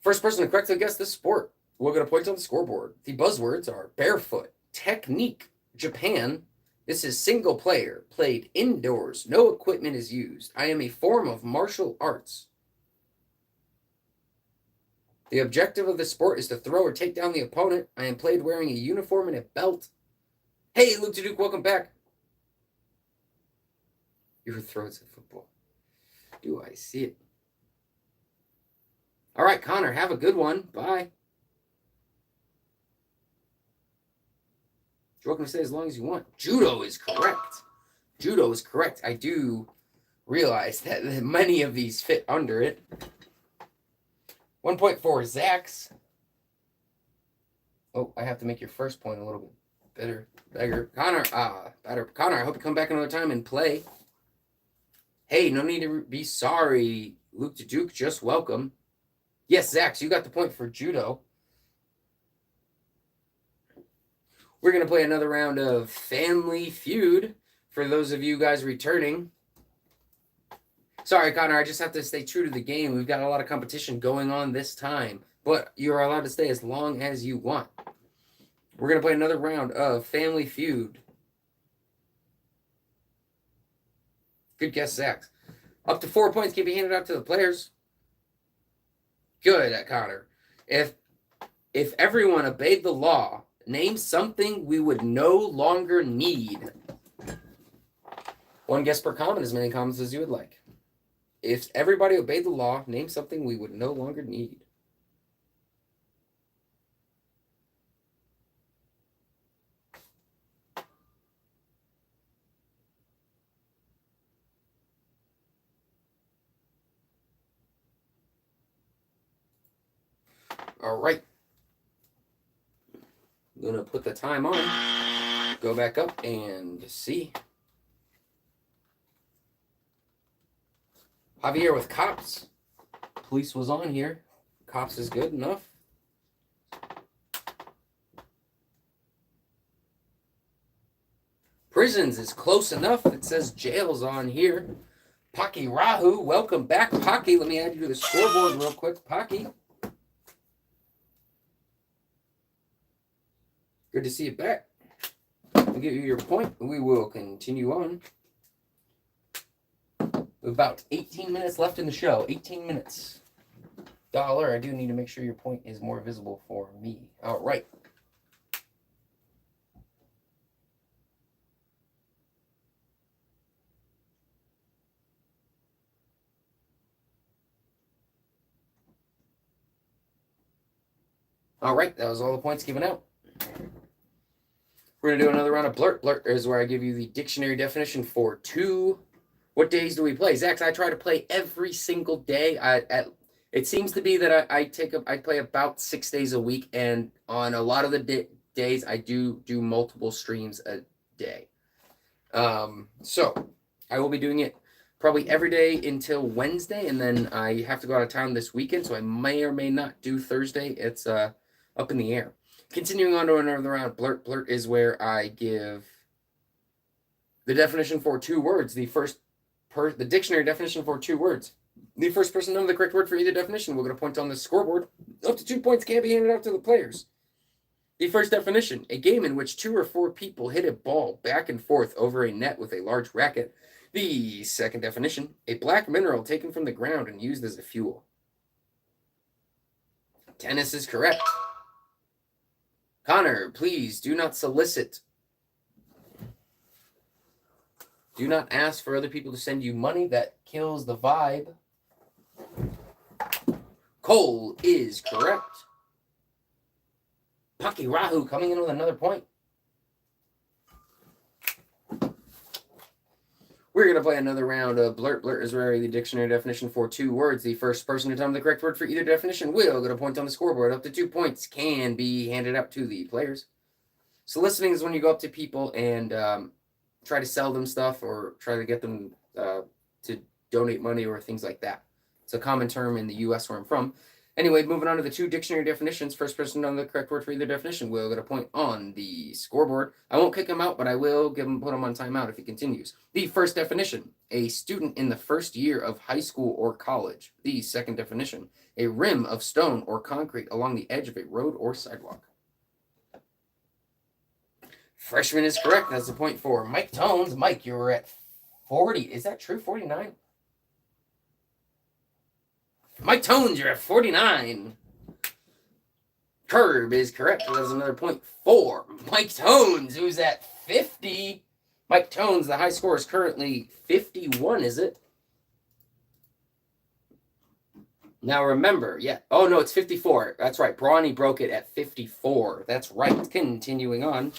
Speaker 1: First person to correctly guess this sport will get a point on the scoreboard. The buzzwords are barefoot, technique, Japan. This is single player, played indoors. No equipment is used. I am a form of martial arts. The objective of the sport is to throw or take down the opponent. I am played wearing a uniform and a belt. Hey, Luke to Duke, welcome back. Your throws at football. Do I see it? All right, Connor, have a good one. Bye. You're welcome to stay as long as you want. Judo is correct. Judo is correct. I do realize that many of these fit under it. 1 point for Zax. Oh, I have to make your first point a little bit better. Connor, Connor, I hope you come back another time and play. Hey, no need to be sorry. Luke to Duke, just welcome. Yes, Zax, you got the point for Judo. We're going to play another round of Family Feud for those of you guys returning. Sorry, Connor, I just have to stay true to the game. We've got a lot of competition going on this time, but you're allowed to stay as long as you want. We're going to play another round of Family Feud. Good guess, Zach. Up to 4 points can be handed out to the players. Good, Connor. If everyone obeyed the law, name something we would no longer need. One guess per comment, as many comments as you would like. If everybody obeyed the law, name something we would no longer need. All right. I'm going to put the time on. Go back up and see. Javier with Cops. Police was on here. Cops is good enough. Prisons is close enough. It says jail's on here. Pocky Rahu, welcome back, Pocky. Let me add you to the scoreboard real quick, Pocky. Good to see you back. I'll give you your point. We will continue on. About 18 minutes left in the show. 18 minutes. Dollar, I do need to make sure your point is more visible for me. All right. All right, that was all the points given out. We're going to do another round of Blurt. Blurt is where I give you the dictionary definition for two. What days do we play? Zach, I try to play every single day. It seems to be that I play about 6 days a week, and on a lot of the days, I do multiple streams a day. So I will be doing it probably every day until Wednesday, and then I have to go out of town this weekend, so I may or may not do Thursday. It's up in the air. Continuing on to another round, blurt. Blurt is where I give the definition for 2 words. The dictionary definition for 2 words. The first person to know the correct word for either definition will get a point on the scoreboard. Up to 2 points can be handed out to the players. The first definition, a game in which 2 or 4 people hit a ball back and forth over a net with a large racket. The second definition, a black mineral taken from the ground and used as a fuel. Tennis is correct. Connor, please do not solicit. Do not ask for other people to send you money. That kills the vibe. Cole is correct. Paki Rahu coming in with another point. We're going to play another round of blurt. Blurt is where the dictionary definition for 2 words. The first person to tell me the correct word for either definition will get a point on the scoreboard. Up to 2 points can be handed out to the players. Soliciting is when you go up to people and try to sell them stuff or try to get them to donate money or things like that. It's a common term in the U.S. where I'm from. Anyway, moving on to the 2 dictionary definitions. First person to know the correct word for either definition will get a point on the scoreboard. I won't kick him out, but I will put him on timeout if he continues. The first definition, a student in the first year of high school or college. The second definition, a rim of stone or concrete along the edge of a road or sidewalk. Freshman is correct. That's a point for Mike Tones. Mike, you were at 40. Is that true? 49? Mike Tones, you're at 49. Curb is correct. That's another point for Mike Tones, who's at 50. Mike Tones, the high score is currently 51, is it? Now remember, yeah. Oh, no, it's 54. That's right. Brawny broke it at 54. That's right. Continuing on.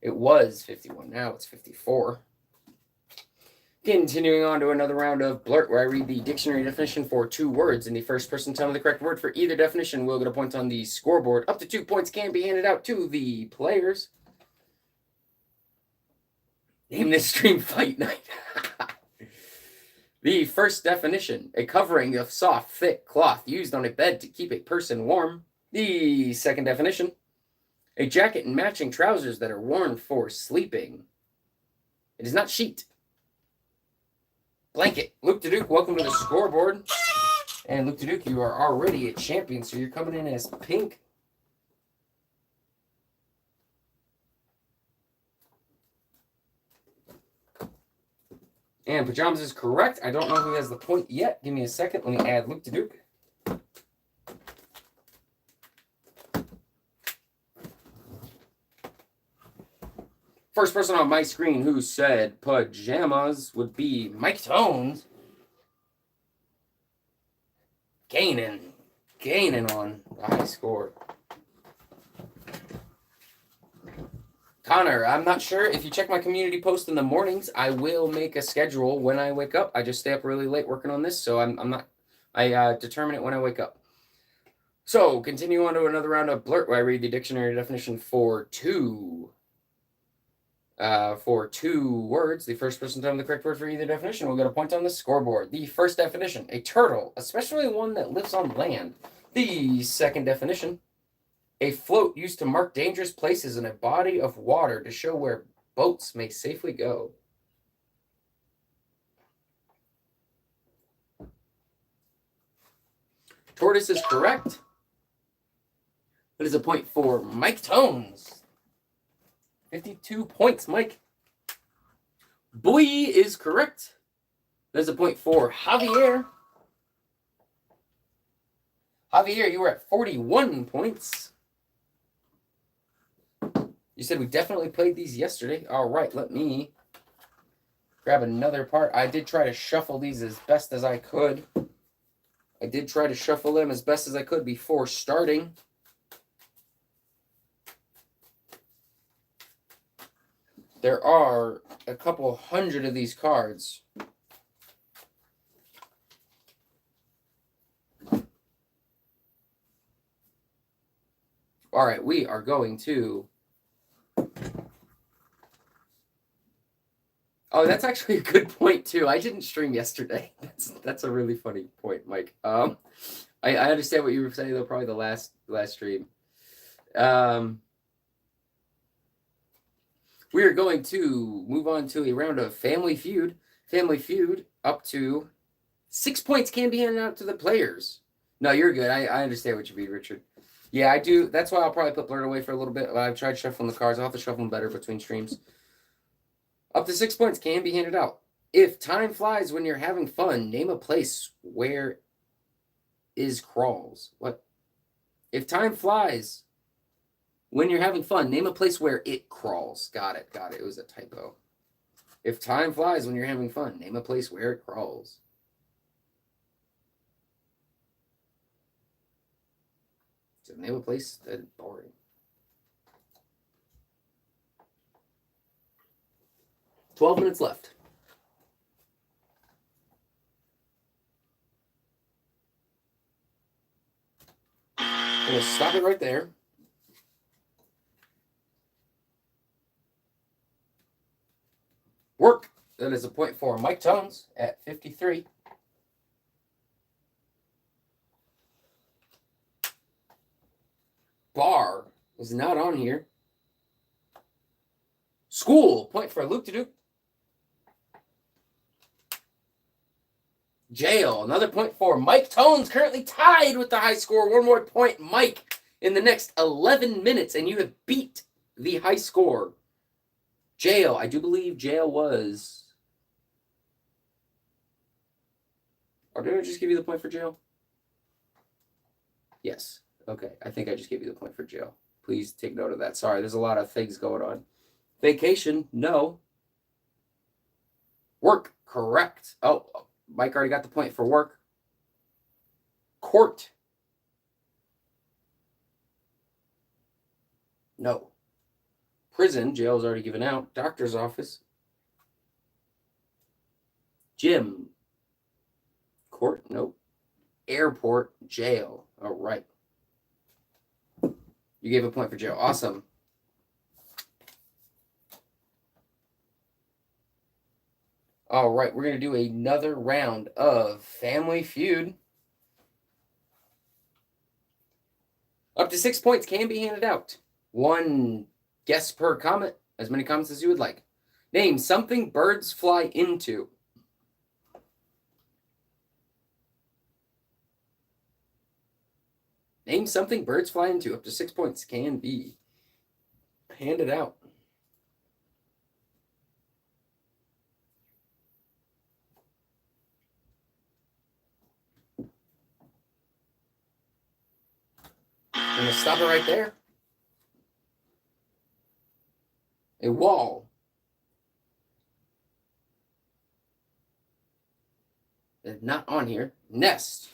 Speaker 1: It was 51. Now it's 54. Continuing on to another round of blurt, where I read the dictionary definition for 2 words, and the first person to tell me the correct word for either definition will get a point on the scoreboard. Up to 2 points can be handed out to the players. Name this stream Fight Night. The first definition, a covering of soft, thick cloth used on a bed to keep a person warm. The second definition, a jacket and matching trousers that are worn for sleeping. It is not sheet. Blanket. Luke DeDuke, welcome to the scoreboard. And Luke DeDuke, you are already a champion, so you're coming in as pink. And Pajamas is correct. I don't know who has the point yet. Give me a second. Let me add Luke DeDuke. First person on my screen who said Pajamas would be Mike Tones. Gaining on the high score. Connor, I'm not sure. If you check my community post in the mornings, I will make a schedule when I wake up. I just stay up really late working on this, so I determine it when I wake up. So, continue on to another round of blurt where I read the dictionary definition for 2 words. The first person to tell me the correct word for either definition will get a point on the scoreboard. The first definition, a turtle, especially one that lives on land. The second definition, a float used to mark dangerous places in a body of water to show where boats may safely go. Tortoise is correct. That is a point for Mike Tones. 52 points, Mike. Buoy is correct. There's a point for Javier. Javier, you were at 41 points. You said we definitely played these yesterday. All right, let me grab another part. I did try to shuffle these as best as I could. I did try to shuffle them as best as I could before starting. There are a couple hundred of these cards. All right, we are going to... Oh, that's actually a good point, too. I didn't stream yesterday. That's a really funny point, Mike. I understand what you were saying, though, probably the last stream. We are going to move on to a round of Family Feud. Family Feud up to 6 points can be handed out to the players. No, you're good. I understand what you mean, Richard. Yeah, I do. That's why I'll probably put Blurt away for a little bit. I've tried shuffling the cards. I'll have to shuffle them better between streams. Up to 6 points can be handed out. If time flies when you're having fun, name a place where is crawls. What? If time flies when you're having fun, name a place where it crawls. Got it. It was a typo. If time flies when you're having fun, name a place where it crawls. So name a place that's boring. $12 minutes left. I'm going to stop it right there. Work. That is a point for Mike Tones at 53. Bar is not on here. School. Point for Luke to Duke. Jail. Another point for Mike Tones, currently tied with the high score. One more point, Mike, in the next 11 minutes, and you have beat the high score. Jail. I do believe jail was... Or did I just give you the point for jail? Yes. Okay. I think I just gave you the point for jail. Please take note of that. Sorry, there's a lot of things going on. Vacation. No. Work. Correct. Oh, Mike already got the point for work. Court. No. Prison. Jail's already given out. Doctor's office. Gym. Court. Nope. Airport. Jail. All right. You gave a point for jail. Awesome. All right, we're going to do another round of Family Feud. Up to 6 points can be handed out. One guess per comment, as many comments as you would like. Name something birds fly into. Name something birds fly into. Up to 6 points can be handed out. I'm going to stop it right there. A wall. It's not on here. Nest.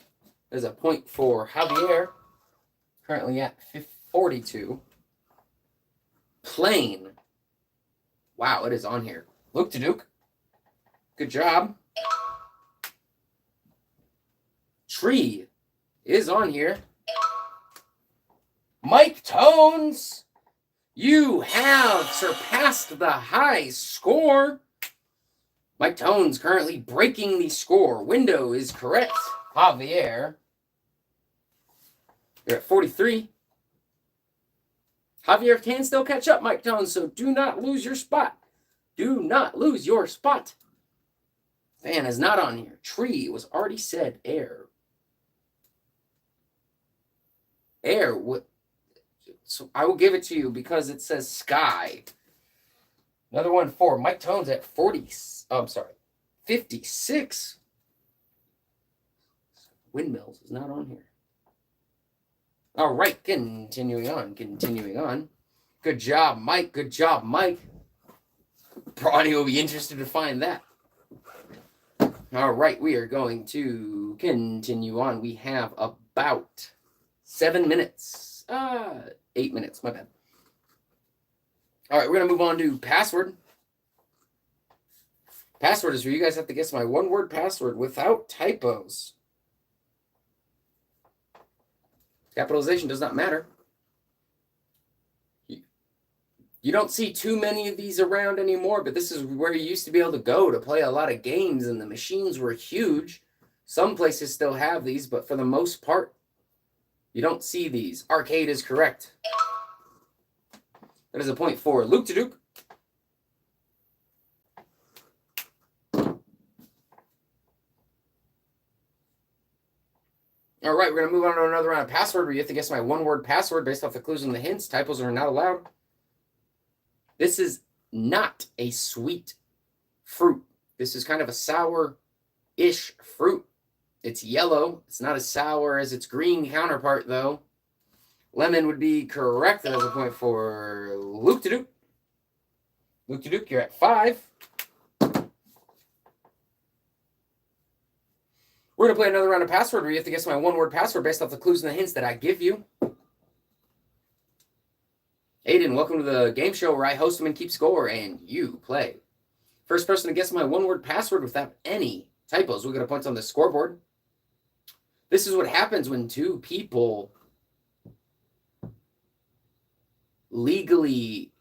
Speaker 1: There's a point for Javier. Currently at 42. Plane. Wow, it is on here. Luke to Duke. Good job. Tree is on here. Mike Tones, you have surpassed the high score. Mike Tones currently breaking the score. Window is correct. Javier, you're at 43. Javier can still catch up, Mike Tones, so do not lose your spot. Do not lose your spot. Fan is not on here. Tree was already said. Air. Air. What? So I will give it to you because it says sky. Another one for Mike Tones at 56. Windmills is not on here. All right, continuing on. Good job, Mike. Brawny will be interested to find that. All right, we are going to continue on. We have about 7 minutes. 8 minutes, my bad. All right, we're going to move on to password. Password is where you guys have to guess my one-word password without typos. Capitalization does not matter. You don't see too many of these around anymore, but this is where you used to be able to go to play a lot of games, and the machines were huge. Some places still have these, but for the most part, you don't see these. Arcade is correct. That is a point for Luke to Duke. All right, we're going to move on to another round of password where you have to guess my one-word password based off the clues and the hints. Typos are not allowed. This is not a sweet fruit. This is kind of a sour-ish fruit. It's yellow. It's not as sour as its green counterpart, though. Lemon would be correct. That is a point for Luke to Duke. Luke to Duke, you're at 5. We're going to play another round of password where you have to guess my one-word password based off the clues and the hints that I give you. Aiden, welcome to the game show where I host them and keep score, and you play. First person to guess my one-word password without any typos will get a point on the scoreboard. This is what happens when two people legally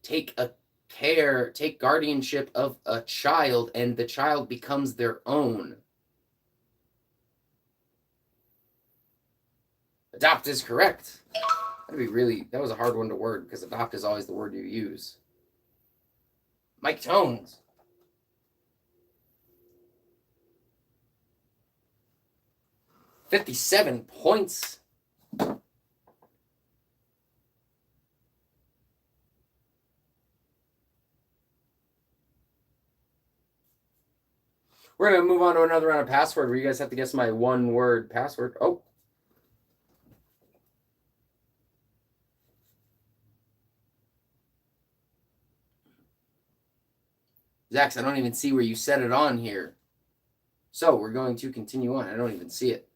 Speaker 1: take guardianship of a child and the child becomes their own. Adopt is correct. That was a hard one to word because adopt is always the word you use. Mike Tones. $57 points. We're going to move on to another round of password where you guys have to guess my one-word password. Oh. Zax, I don't even see where you set it on here. So we're going to continue on. I don't even see it.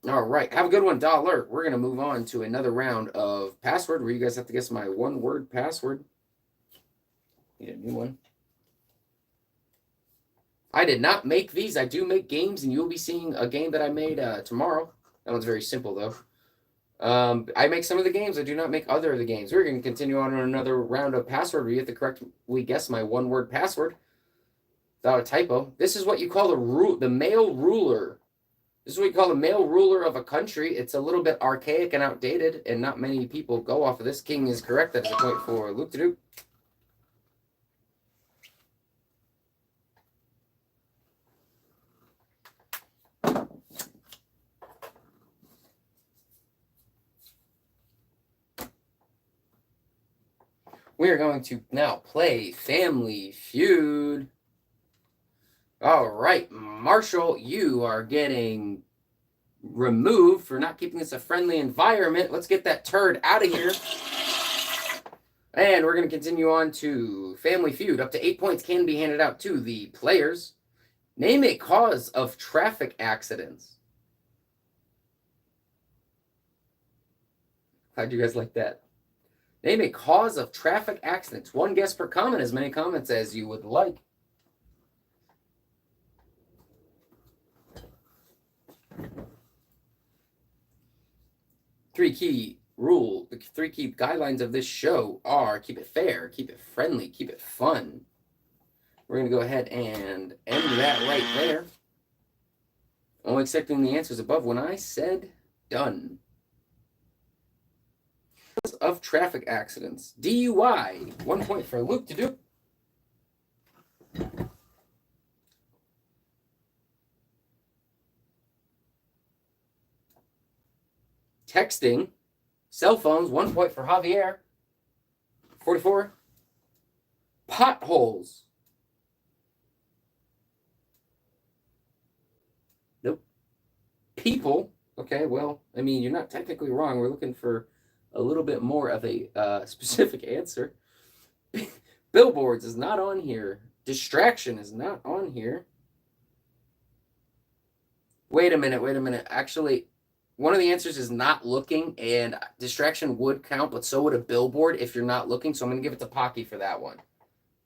Speaker 1: All right. Have a good one, Dollar. We're going to move on to another round of password where you guys have to guess my one-word password. Need a new one. I did not make these. I do make games, and you'll be seeing a game that I made tomorrow. That one's very simple, though. I make some of the games. I do not make other of the games. We're going to continue on another round of password where you have to correctly guess my one-word password without a typo. This is what you call the male ruler. This is what you call the male ruler of a country. It's a little bit archaic and outdated, and not many people go off of this. King is correct. That is a point for Luke to do. We are going to now play Family Feud. All right, Marshall, you are getting removed for not keeping this a friendly environment. Let's get that turd out of here. And we're going to continue on to Family Feud. Up to 8 points can be handed out to the players. Name a cause of traffic accidents. How'd you guys like that? Name a cause of traffic accidents. One guess per comment, as many comments as you would like. The three key guidelines of this show are keep it fair, keep it friendly, keep it fun. We're going to go ahead and end that right there. Only accepting the answers above when I said done. Of traffic accidents. DUI. 1 point for Luke to do. Texting. Cell phones. 1 point for Javier. 44. Potholes. Nope. People. Okay, well, I mean, you're not technically wrong. We're looking for a little bit more of a specific answer. Billboards is not on here. Distraction is not on here. Wait a minute. Actually, one of the answers is not looking, and distraction would count, but so would a billboard if you're not looking, so I'm going to give it to Pocky for that one.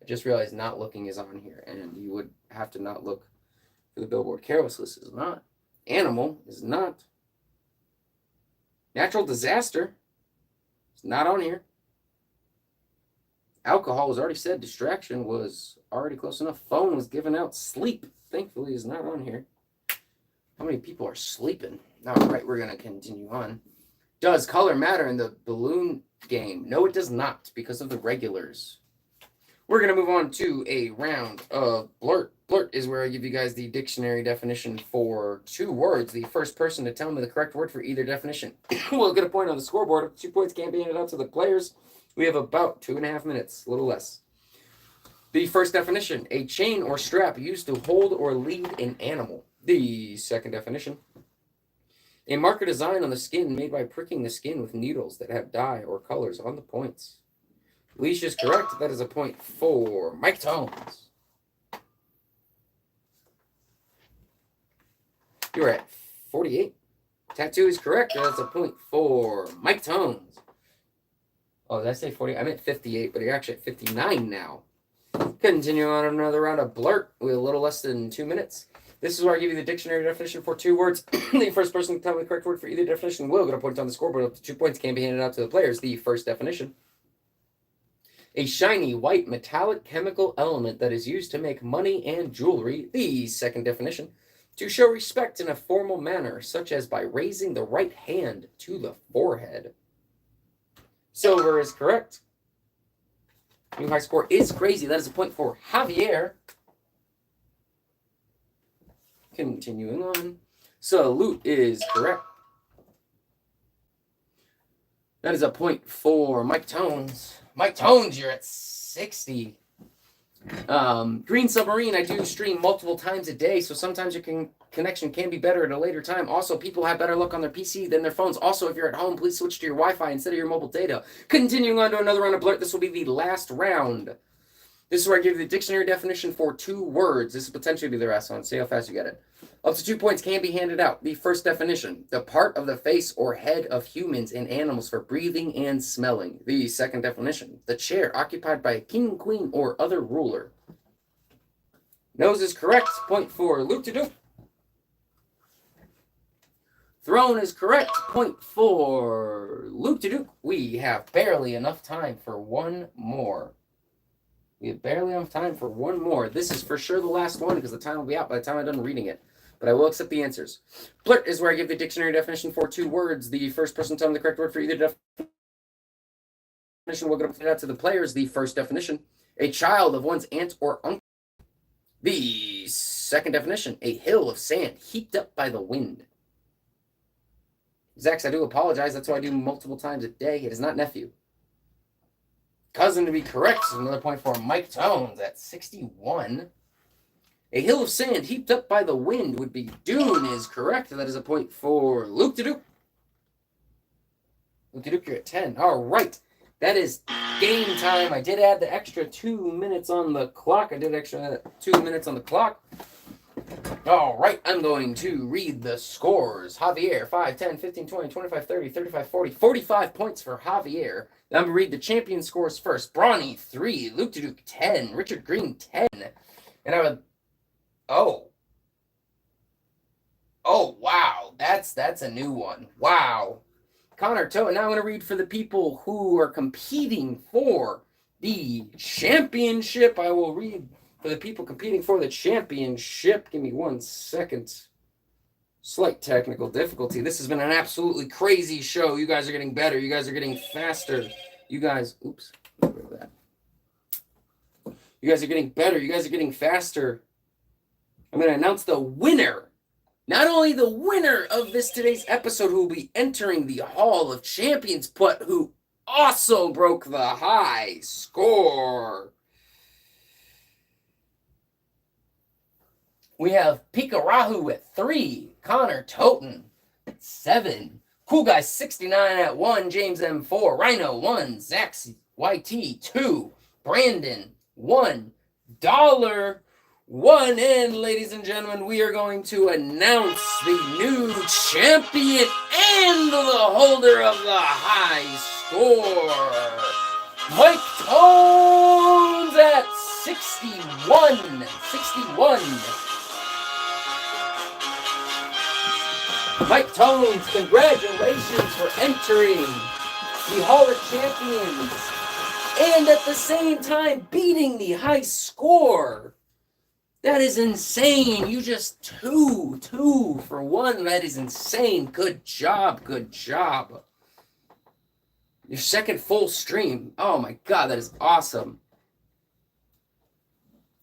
Speaker 1: I just realized not looking is on here, and you would have to not look for the billboard. Carelessness is not. Animal is not. Natural disaster. It's not on here. Alcohol was already said. Distraction was already close enough. Phone was given out. Sleep, thankfully, is not on here. How many people are sleeping? All right, we're going to continue on. Does color matter in the balloon game? No, it does not, because of the regulars. We're going to move on to a round of blurt. Blurt is where I give you guys the dictionary definition for 2 words. The first person to tell me the correct word for either definition will get a point on the scoreboard. 2 points can't be handed out to the players. We have about 2.5 minutes, a little less. The first definition, a chain or strap used to hold or lead an animal. The second definition, a marker design on the skin made by pricking the skin with needles that have dye or colors on the points. Leash is correct. That is a point for Mike Tones. You're at 48. Tattoo is correct. That's a point for Mike Tones. Oh, did I say 40? I meant 58, but you're actually at 59 now. Continue on another round of blurt with a little less than 2 minutes. This is where I give you the dictionary definition for 2 words. The first person to tell me the correct word for either definition will get a point on the scoreboard. Up to 2 points can be handed out to the players. The first definition, a shiny, white, metallic chemical element that is used to make money and jewelry. The second definition, to show respect in a formal manner, such as by raising the right hand to the forehead. Silver is correct. New high score is crazy. That is a point for Javier. Continuing on. Salute is correct. That is a point for Mike Tones. Mike Tones, you're at 60. Green Submarine, I do stream multiple times a day, so sometimes your connection can be better at a later time. Also, people have better luck on their PC than their phones. Also, if you're at home, please switch to your Wi-Fi instead of your mobile data. Continuing on to another round of blurt. This will be the last round. This is where I give you the dictionary definition for 2 words. This will potentially be the last one. See how fast you get it. Up to 2 points can be handed out. The first definition, the part of the face or head of humans and animals for breathing and smelling. The second definition, the chair occupied by a king, queen, or other ruler. Nose is correct. Point for Luke to do. Throne is correct. Point for Luke to do. We have barely enough time for one more. This is for sure the last one because the time will be out by the time I'm done reading it. But I will accept the answers. Blurt is where I give the dictionary definition for 2 words. The first person to tell me the correct word for either definition will get out to the players. The first definition, a child of one's aunt or uncle. The second definition, a hill of sand heaped up by the wind. Zax, I do apologize. That's what I do multiple times a day. It is not nephew. Cousin to be correct. Another point for Mike Tones at 61. A hill of sand heaped up by the wind would be Dune is correct. That is a point for Luke to do. Luke to do, you're at 10. All right. That is game time. I did add the extra 2 minutes on the clock. All right, I'm going to read the scores. Javier, 5, 10, 15, 20, 25, 30, 35, 40. 45 points for Javier. I'm going to read the champion scores first. Brawny, 3. Luke to Duke, 10. Richard Green, 10. And I would... Oh, wow. That's a new one. Wow. Connor Toe. Now I'm going to read for the people who are competing for the championship. I will read for the people competing for the championship. Give me 1 second. Slight technical difficulty. This has been an absolutely crazy show. You guys are getting better. You guys are getting faster. You guys, oops. Get rid of that. You guys are getting better. You guys are getting faster. I'm going to announce the winner. Not only the winner of today's episode who will be entering the Hall of Champions, but who also broke the high score. We have Pikarahu at 3, Connor Toten at 7, Cool Guy 69 at 1, James M4, Rhino 1, Zax YT 2, Brandon 1, Dollar 1, and ladies and gentlemen, we are going to announce the new champion and the holder of the high score. Mike Tones at 61. Mike Tones, congratulations for entering the Hall of Champions and at the same time beating the high score. That is insane. You just two for 1. That is insane. Good job. Your second full stream. Oh my god, that is awesome.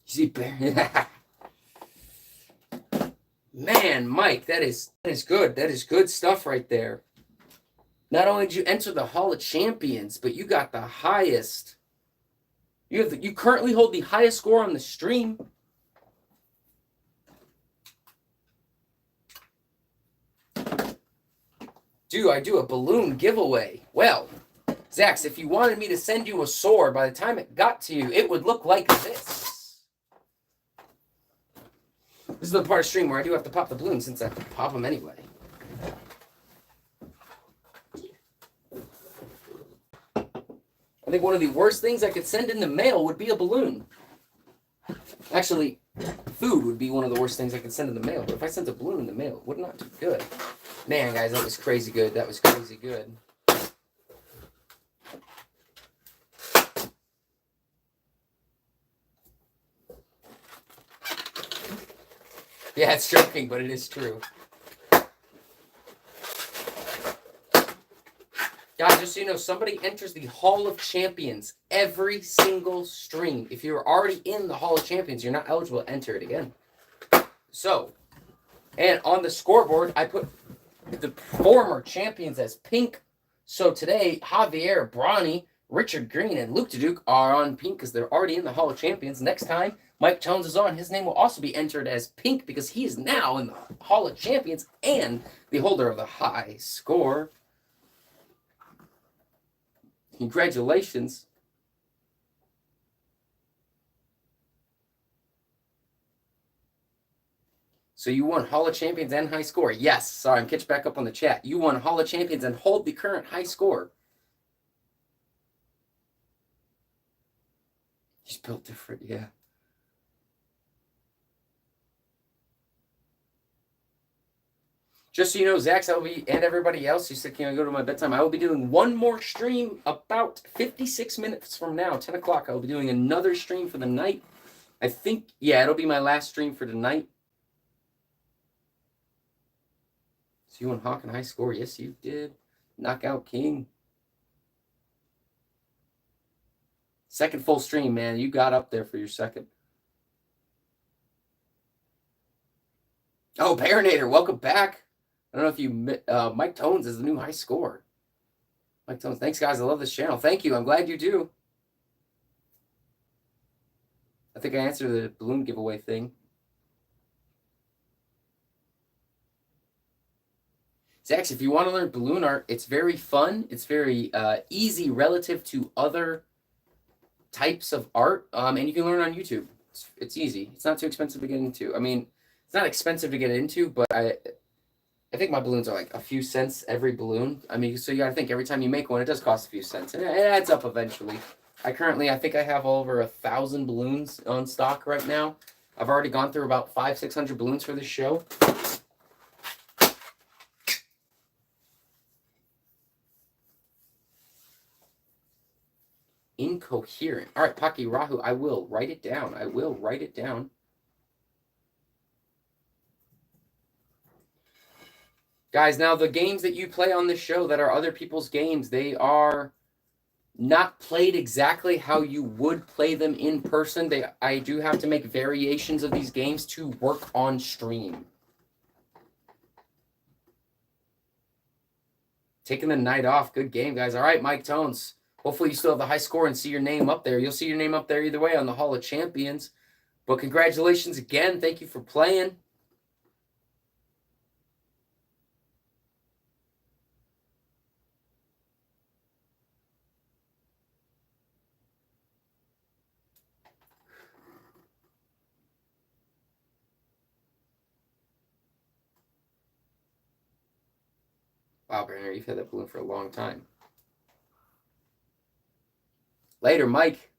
Speaker 1: You see Bear? Man, Mike, that is good. That is good stuff right there. Not only did you enter the Hall of Champions, but you got the highest. You currently hold the highest score on the stream. Do I do a balloon giveaway? Well, Zax, if you wanted me to send you a sword, by the time it got to you, it would look like this. This is the part of stream where I do have to pop the balloons since I have to pop them anyway. I think one of the worst things I could send in the mail would be a balloon. Actually, food would be one of the worst things I could send in the mail. But if I sent a balloon in the mail, it would not do good. Man, guys, that was crazy good. That was crazy good. Yeah, it's joking, but it is true. Guys, just so you know, somebody enters the Hall of Champions every single stream. If you're already in the Hall of Champions, you're not eligible to enter it again. So, and on the scoreboard, I put the former champions as pink. So today, Javier, Bronny, Richard Green, and Luke DeDuke are on pink because they're already in the Hall of Champions. Next time Mike Jones is on, his name will also be entered as pink because he is now in the Hall of Champions and the holder of the high score. Congratulations. So you won Hall of Champions and high score. Yes. Sorry, I'm catching back up on the chat. You won Hall of Champions and hold the current high score. He's built different, yeah. Just so you know, Zax, I will be, and everybody else who said, can I go to my bedtime? I will be doing one more stream about 56 minutes from now, 10 o'clock. I will be doing another stream for the night. I think, yeah, it'll be my last stream for tonight. So you won Hawk and high score. Yes, you did. Knockout King. Second full stream, man. You got up there for your second. Oh, Barinator, welcome back. I don't know if you, Mike Tones is the new high score. Mike Tones, thanks, guys. I love this channel. Thank you. I'm glad you do. I think I answered the balloon giveaway thing. Zax, if you want to learn balloon art, it's very fun. It's very easy relative to other types of art, and you can learn on YouTube. It's easy. It's not too expensive to get into. I mean, it's not expensive to get into, but I think my balloons are like a few cents every balloon. I mean, so you got to think every time you make one, it does cost a few cents, and it adds up eventually. I think I have over 1,000 balloons on stock right now. I've already gone through about 500-600 balloons for this show. Incoherent. All right, Paki Rahu, I will write it down. I will write it down. Guys, now the games that you play on this show that are other people's games, they are not played exactly how you would play them in person. I do have to make variations of these games to work on stream. Taking the night off. Good game, guys. All right, Mike Tones. Hopefully you still have the high score and see your name up there. You'll see your name up there either way on the Hall of Champions. But congratulations again. Thank you for playing. Wow, Brenner, you've had that balloon for a long time. Later, Mike.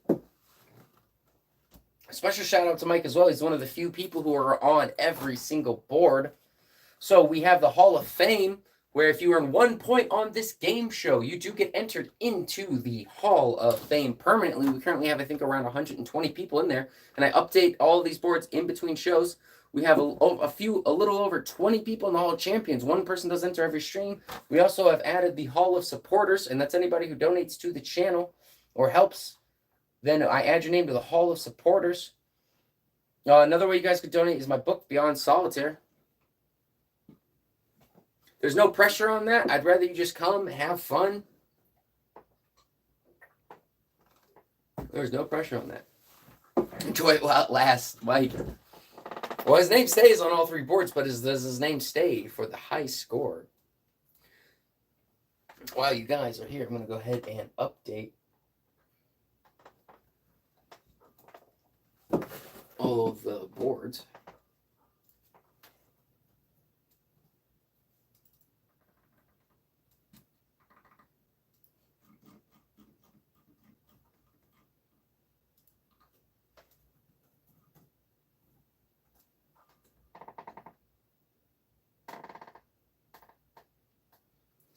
Speaker 1: A special shout out to Mike as well. He's one of the few people who are on every single board. So we have the Hall of Fame, where if you earn 1 point on this game show, you do get entered into the Hall of Fame permanently. We currently have, I think, around 120 people in there. And I update all of these boards in between shows. We have a little over 20 people in the Hall of Champions. One person does enter every stream. We also have added the Hall of Supporters, and that's anybody who donates to the channel or helps. Then I add your name to the Hall of Supporters. Another way you guys could donate is my book, Beyond Solitaire. There's no pressure on that. I'd rather you just come, have fun. There's no pressure on that. Enjoy it while it lasts, Mike. Well, his name stays on all three boards, but does his name stay for the high score? While you guys are here, I'm going to go ahead and update all of the boards.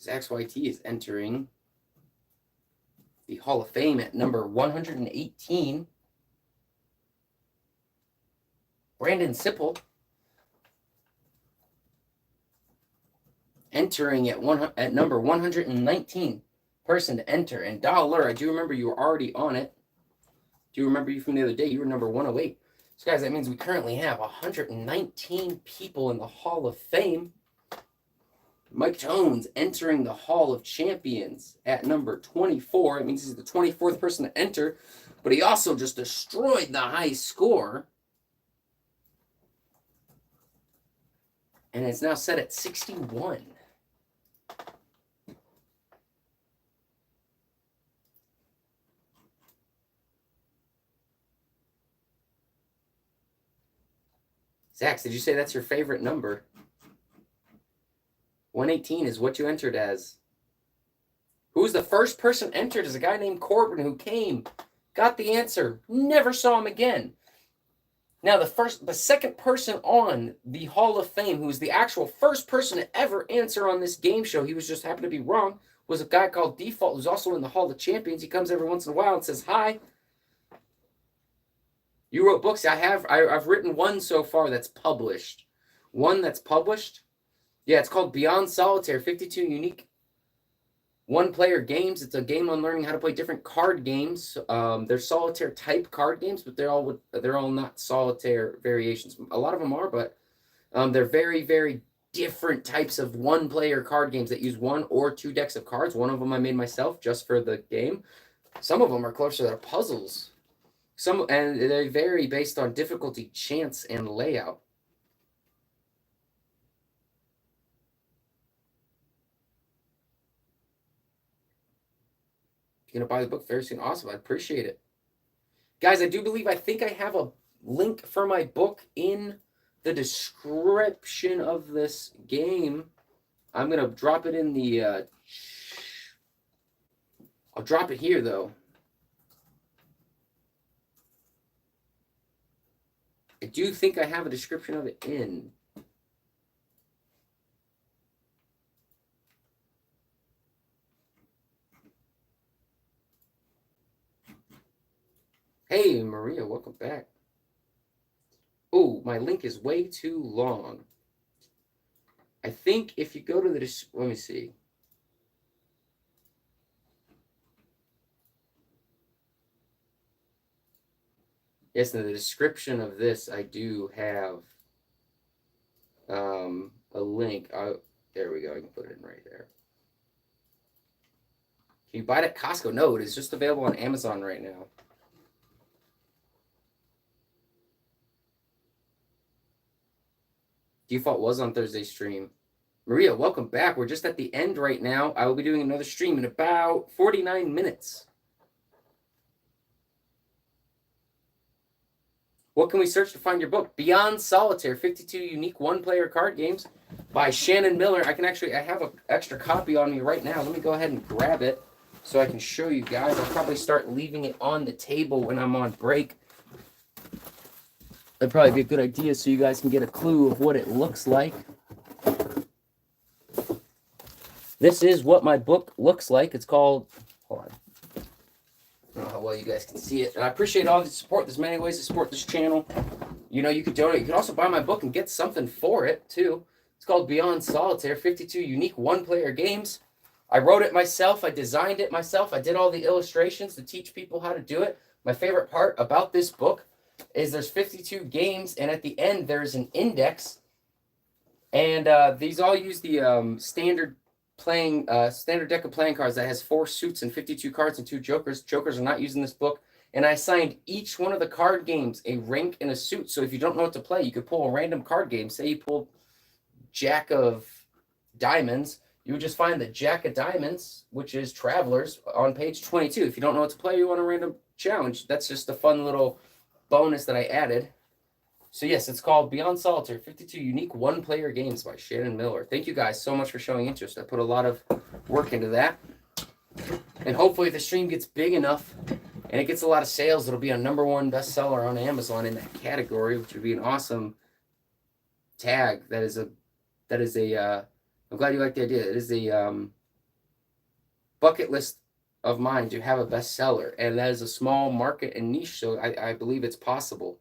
Speaker 1: Zach's YT is entering the Hall of Fame at number 118. Brandon Sipple entering at number 119. Person to enter. And Dollar, I do remember you were already on it. Do you remember you from the other day? You were number 108. So guys, that means we currently have 119 people in the Hall of Fame. Mike Jones entering the Hall of Champions at number 24. It means he's the 24th person to enter, but he also just destroyed the high score. And it's now set at 61. Zach, did you say that's your favorite number? 118 is what you entered as. Who's the first person entered is a guy named Corbin who came, got the answer, never saw him again. Now the second person on the Hall of Fame, who was the actual first person to ever answer on this game show, he was just happened to be wrong, was a guy called Default, who's also in the Hall of Champions. He comes every once in a while and says hi. You wrote books. I've written one so far that's published. One that's published. Yeah, it's called Beyond Solitaire, 52 unique one-player games. It's a game on learning how to play different card games. They're solitaire type card games, but they're all not solitaire variations. A lot of them are, but they're very, very different types of one-player card games that use one or two decks of cards. One of them I made myself just for the game. Some of them are closer to puzzles. And they vary based on difficulty, chance, and layout. Gonna buy the book very soon. Awesome. I appreciate it. Guys, I think I have a link for my book in the description of this game. I'm gonna drop it in the I'll drop it here though. I do think I have a description of it in. Hey, Maria, welcome back. Oh, my link is way too long. I think if you go to the... Let me see. Yes, in the description of this, I do have a link. There we go. I can put it in right there. Can you buy it at Costco? No, it is just available on Amazon right now. Default was on Thursday's stream. Maria, welcome back. We're just at the end right now. I will be doing another stream in about 49 minutes. What can we search to find your book? Beyond Solitaire, 52 unique one-player card games by Shannon Miller. I have an extra copy on me right now. Let me go ahead and grab it so I can show you guys. I'll probably start leaving it on the table when I'm on break. That'd probably be a good idea so you guys can get a clue of what it looks like. This is what my book looks like. It's called... Hold on. I don't know how well you guys can see it. And I appreciate all the support. There's many ways to support this channel. you know, you could donate. You can also buy my book and get something for it too. It's called Beyond Solitaire, 52 Unique One-Player Games. I wrote it myself. I designed it myself. I did all the illustrations to teach people how to do it. My favorite part about this book is there's 52 games, and at the end there's an index. And these all use the standard deck of playing cards that has 4 suits and 52 cards and 2 jokers. Jokers are not used in this book. And I assigned each one of the card games a rank and a suit. So if you don't know what to play, you could pull a random card game. Say you pulled Jack of Diamonds. You would just find the Jack of Diamonds, which is Travelers, on page 22. If you don't know what to play, you want a random challenge. That's just a fun little bonus that I added. So yes, it's called Beyond Solitaire, 52 Unique One-Player Games by Shannon Miller. Thank you guys so much for showing interest. I put a lot of work into that. And hopefully if the stream gets big enough and it gets a lot of sales, it'll be a #1 bestseller on Amazon in that category, which would be an awesome tag. I'm glad you like the idea. It is a bucket list of mine to have a bestseller. And that is a small market and niche, so I believe it's possible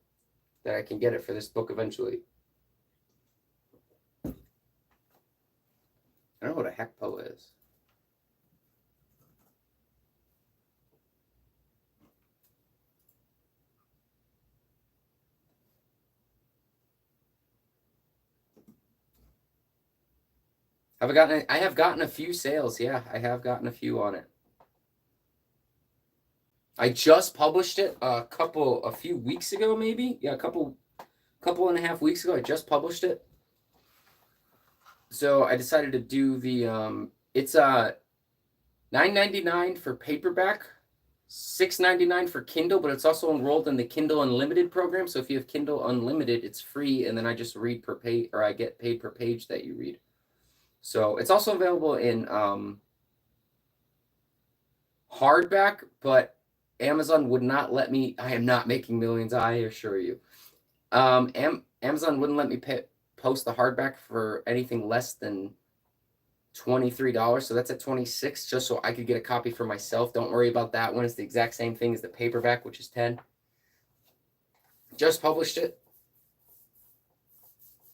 Speaker 1: that I can get it for this book eventually. I don't know what a Hackpo is. I have gotten a few sales. Yeah, I have gotten a few on it. I just published it a few weeks ago, maybe. Yeah, a couple and a half weeks ago. I just published it. So I decided to do the it's $9.99 for paperback, $6.99 for Kindle, but it's also enrolled in the Kindle Unlimited program. So if you have Kindle Unlimited, it's free, and then I just read per page, or I get paid per page that you read. So it's also available in hardback, but Amazon would not let me. I am not making millions, I assure you. Amazon wouldn't let me post the hardback for anything less than $23. So that's at $26, just so I could get a copy for myself. Don't worry about that one. It's the exact same thing as the paperback, which is $10. Just published it.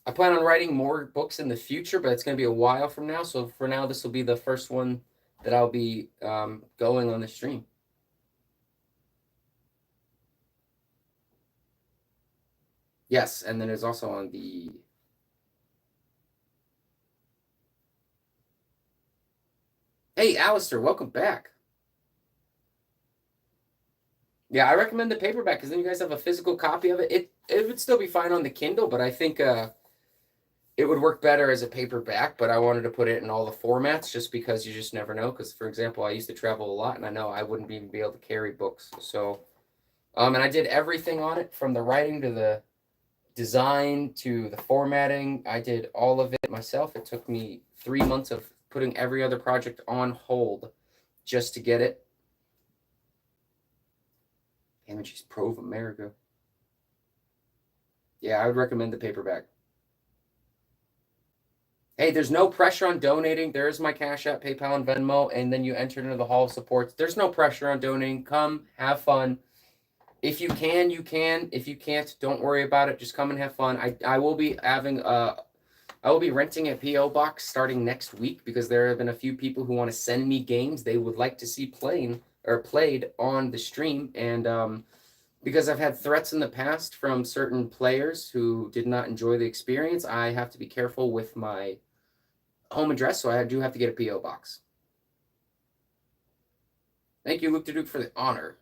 Speaker 1: I plan on writing more books in the future, but it's going to be a while from now. So for now, this will be the first one that I'll be going on the stream. Yes, and then it's also on the... Hey, Alistair, welcome back. Yeah, I recommend the paperback because then you guys have a physical copy of it. It would still be fine on the Kindle, but I think it would work better as a paperback, but I wanted to put it in all the formats just because you just never know. Because, for example, I used to travel a lot, and I know I wouldn't even be able to carry books. So, and I did everything on it, from the writing to the design to the formatting. I did all of it myself. It took me 3 months of putting every other project on hold just to get it. Damn it, she's Pro of America. Yeah, I would recommend the paperback. Hey, there's no pressure on donating. There is my Cash App, PayPal, and Venmo, and then you enter into the Hall of Supports. There's no pressure on donating. Come, have fun. If you can, you can. If you can't, don't worry about it. Just come and have fun. I will be having I will be renting a PO box starting next week because there have been a few people who want to send me games they would like to see played on the stream, and because I've had threats in the past from certain players who did not enjoy the experience, I have to be careful with my home address, so I do have to get a PO box. Thank you, Luke to Duke, for the honor.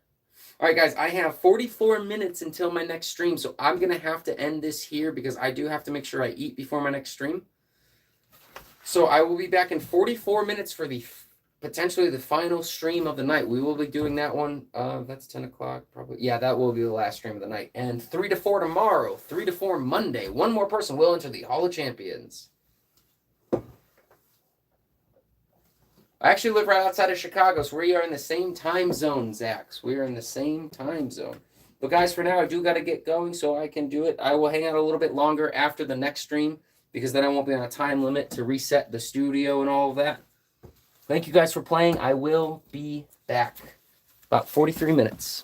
Speaker 1: All right, guys, I have 44 minutes until my next stream, so I'm going to have to end this here because I do have to make sure I eat before my next stream. So I will be back in 44 minutes for potentially the final stream of the night. We will be doing that one. That's 10 o'clock, probably. Yeah, that will be the last stream of the night. And 3 to 4 tomorrow, 3 to 4 Monday. One more person will enter the Hall of Champions. I actually live right outside of Chicago, so we are in the same time zone, Zax. We are in the same time zone. But guys, for now, I do got to get going so I can do it. I will hang out a little bit longer after the next stream because then I won't be on a time limit to reset the studio and all of that. Thank you guys for playing. I will be back. About 43 minutes.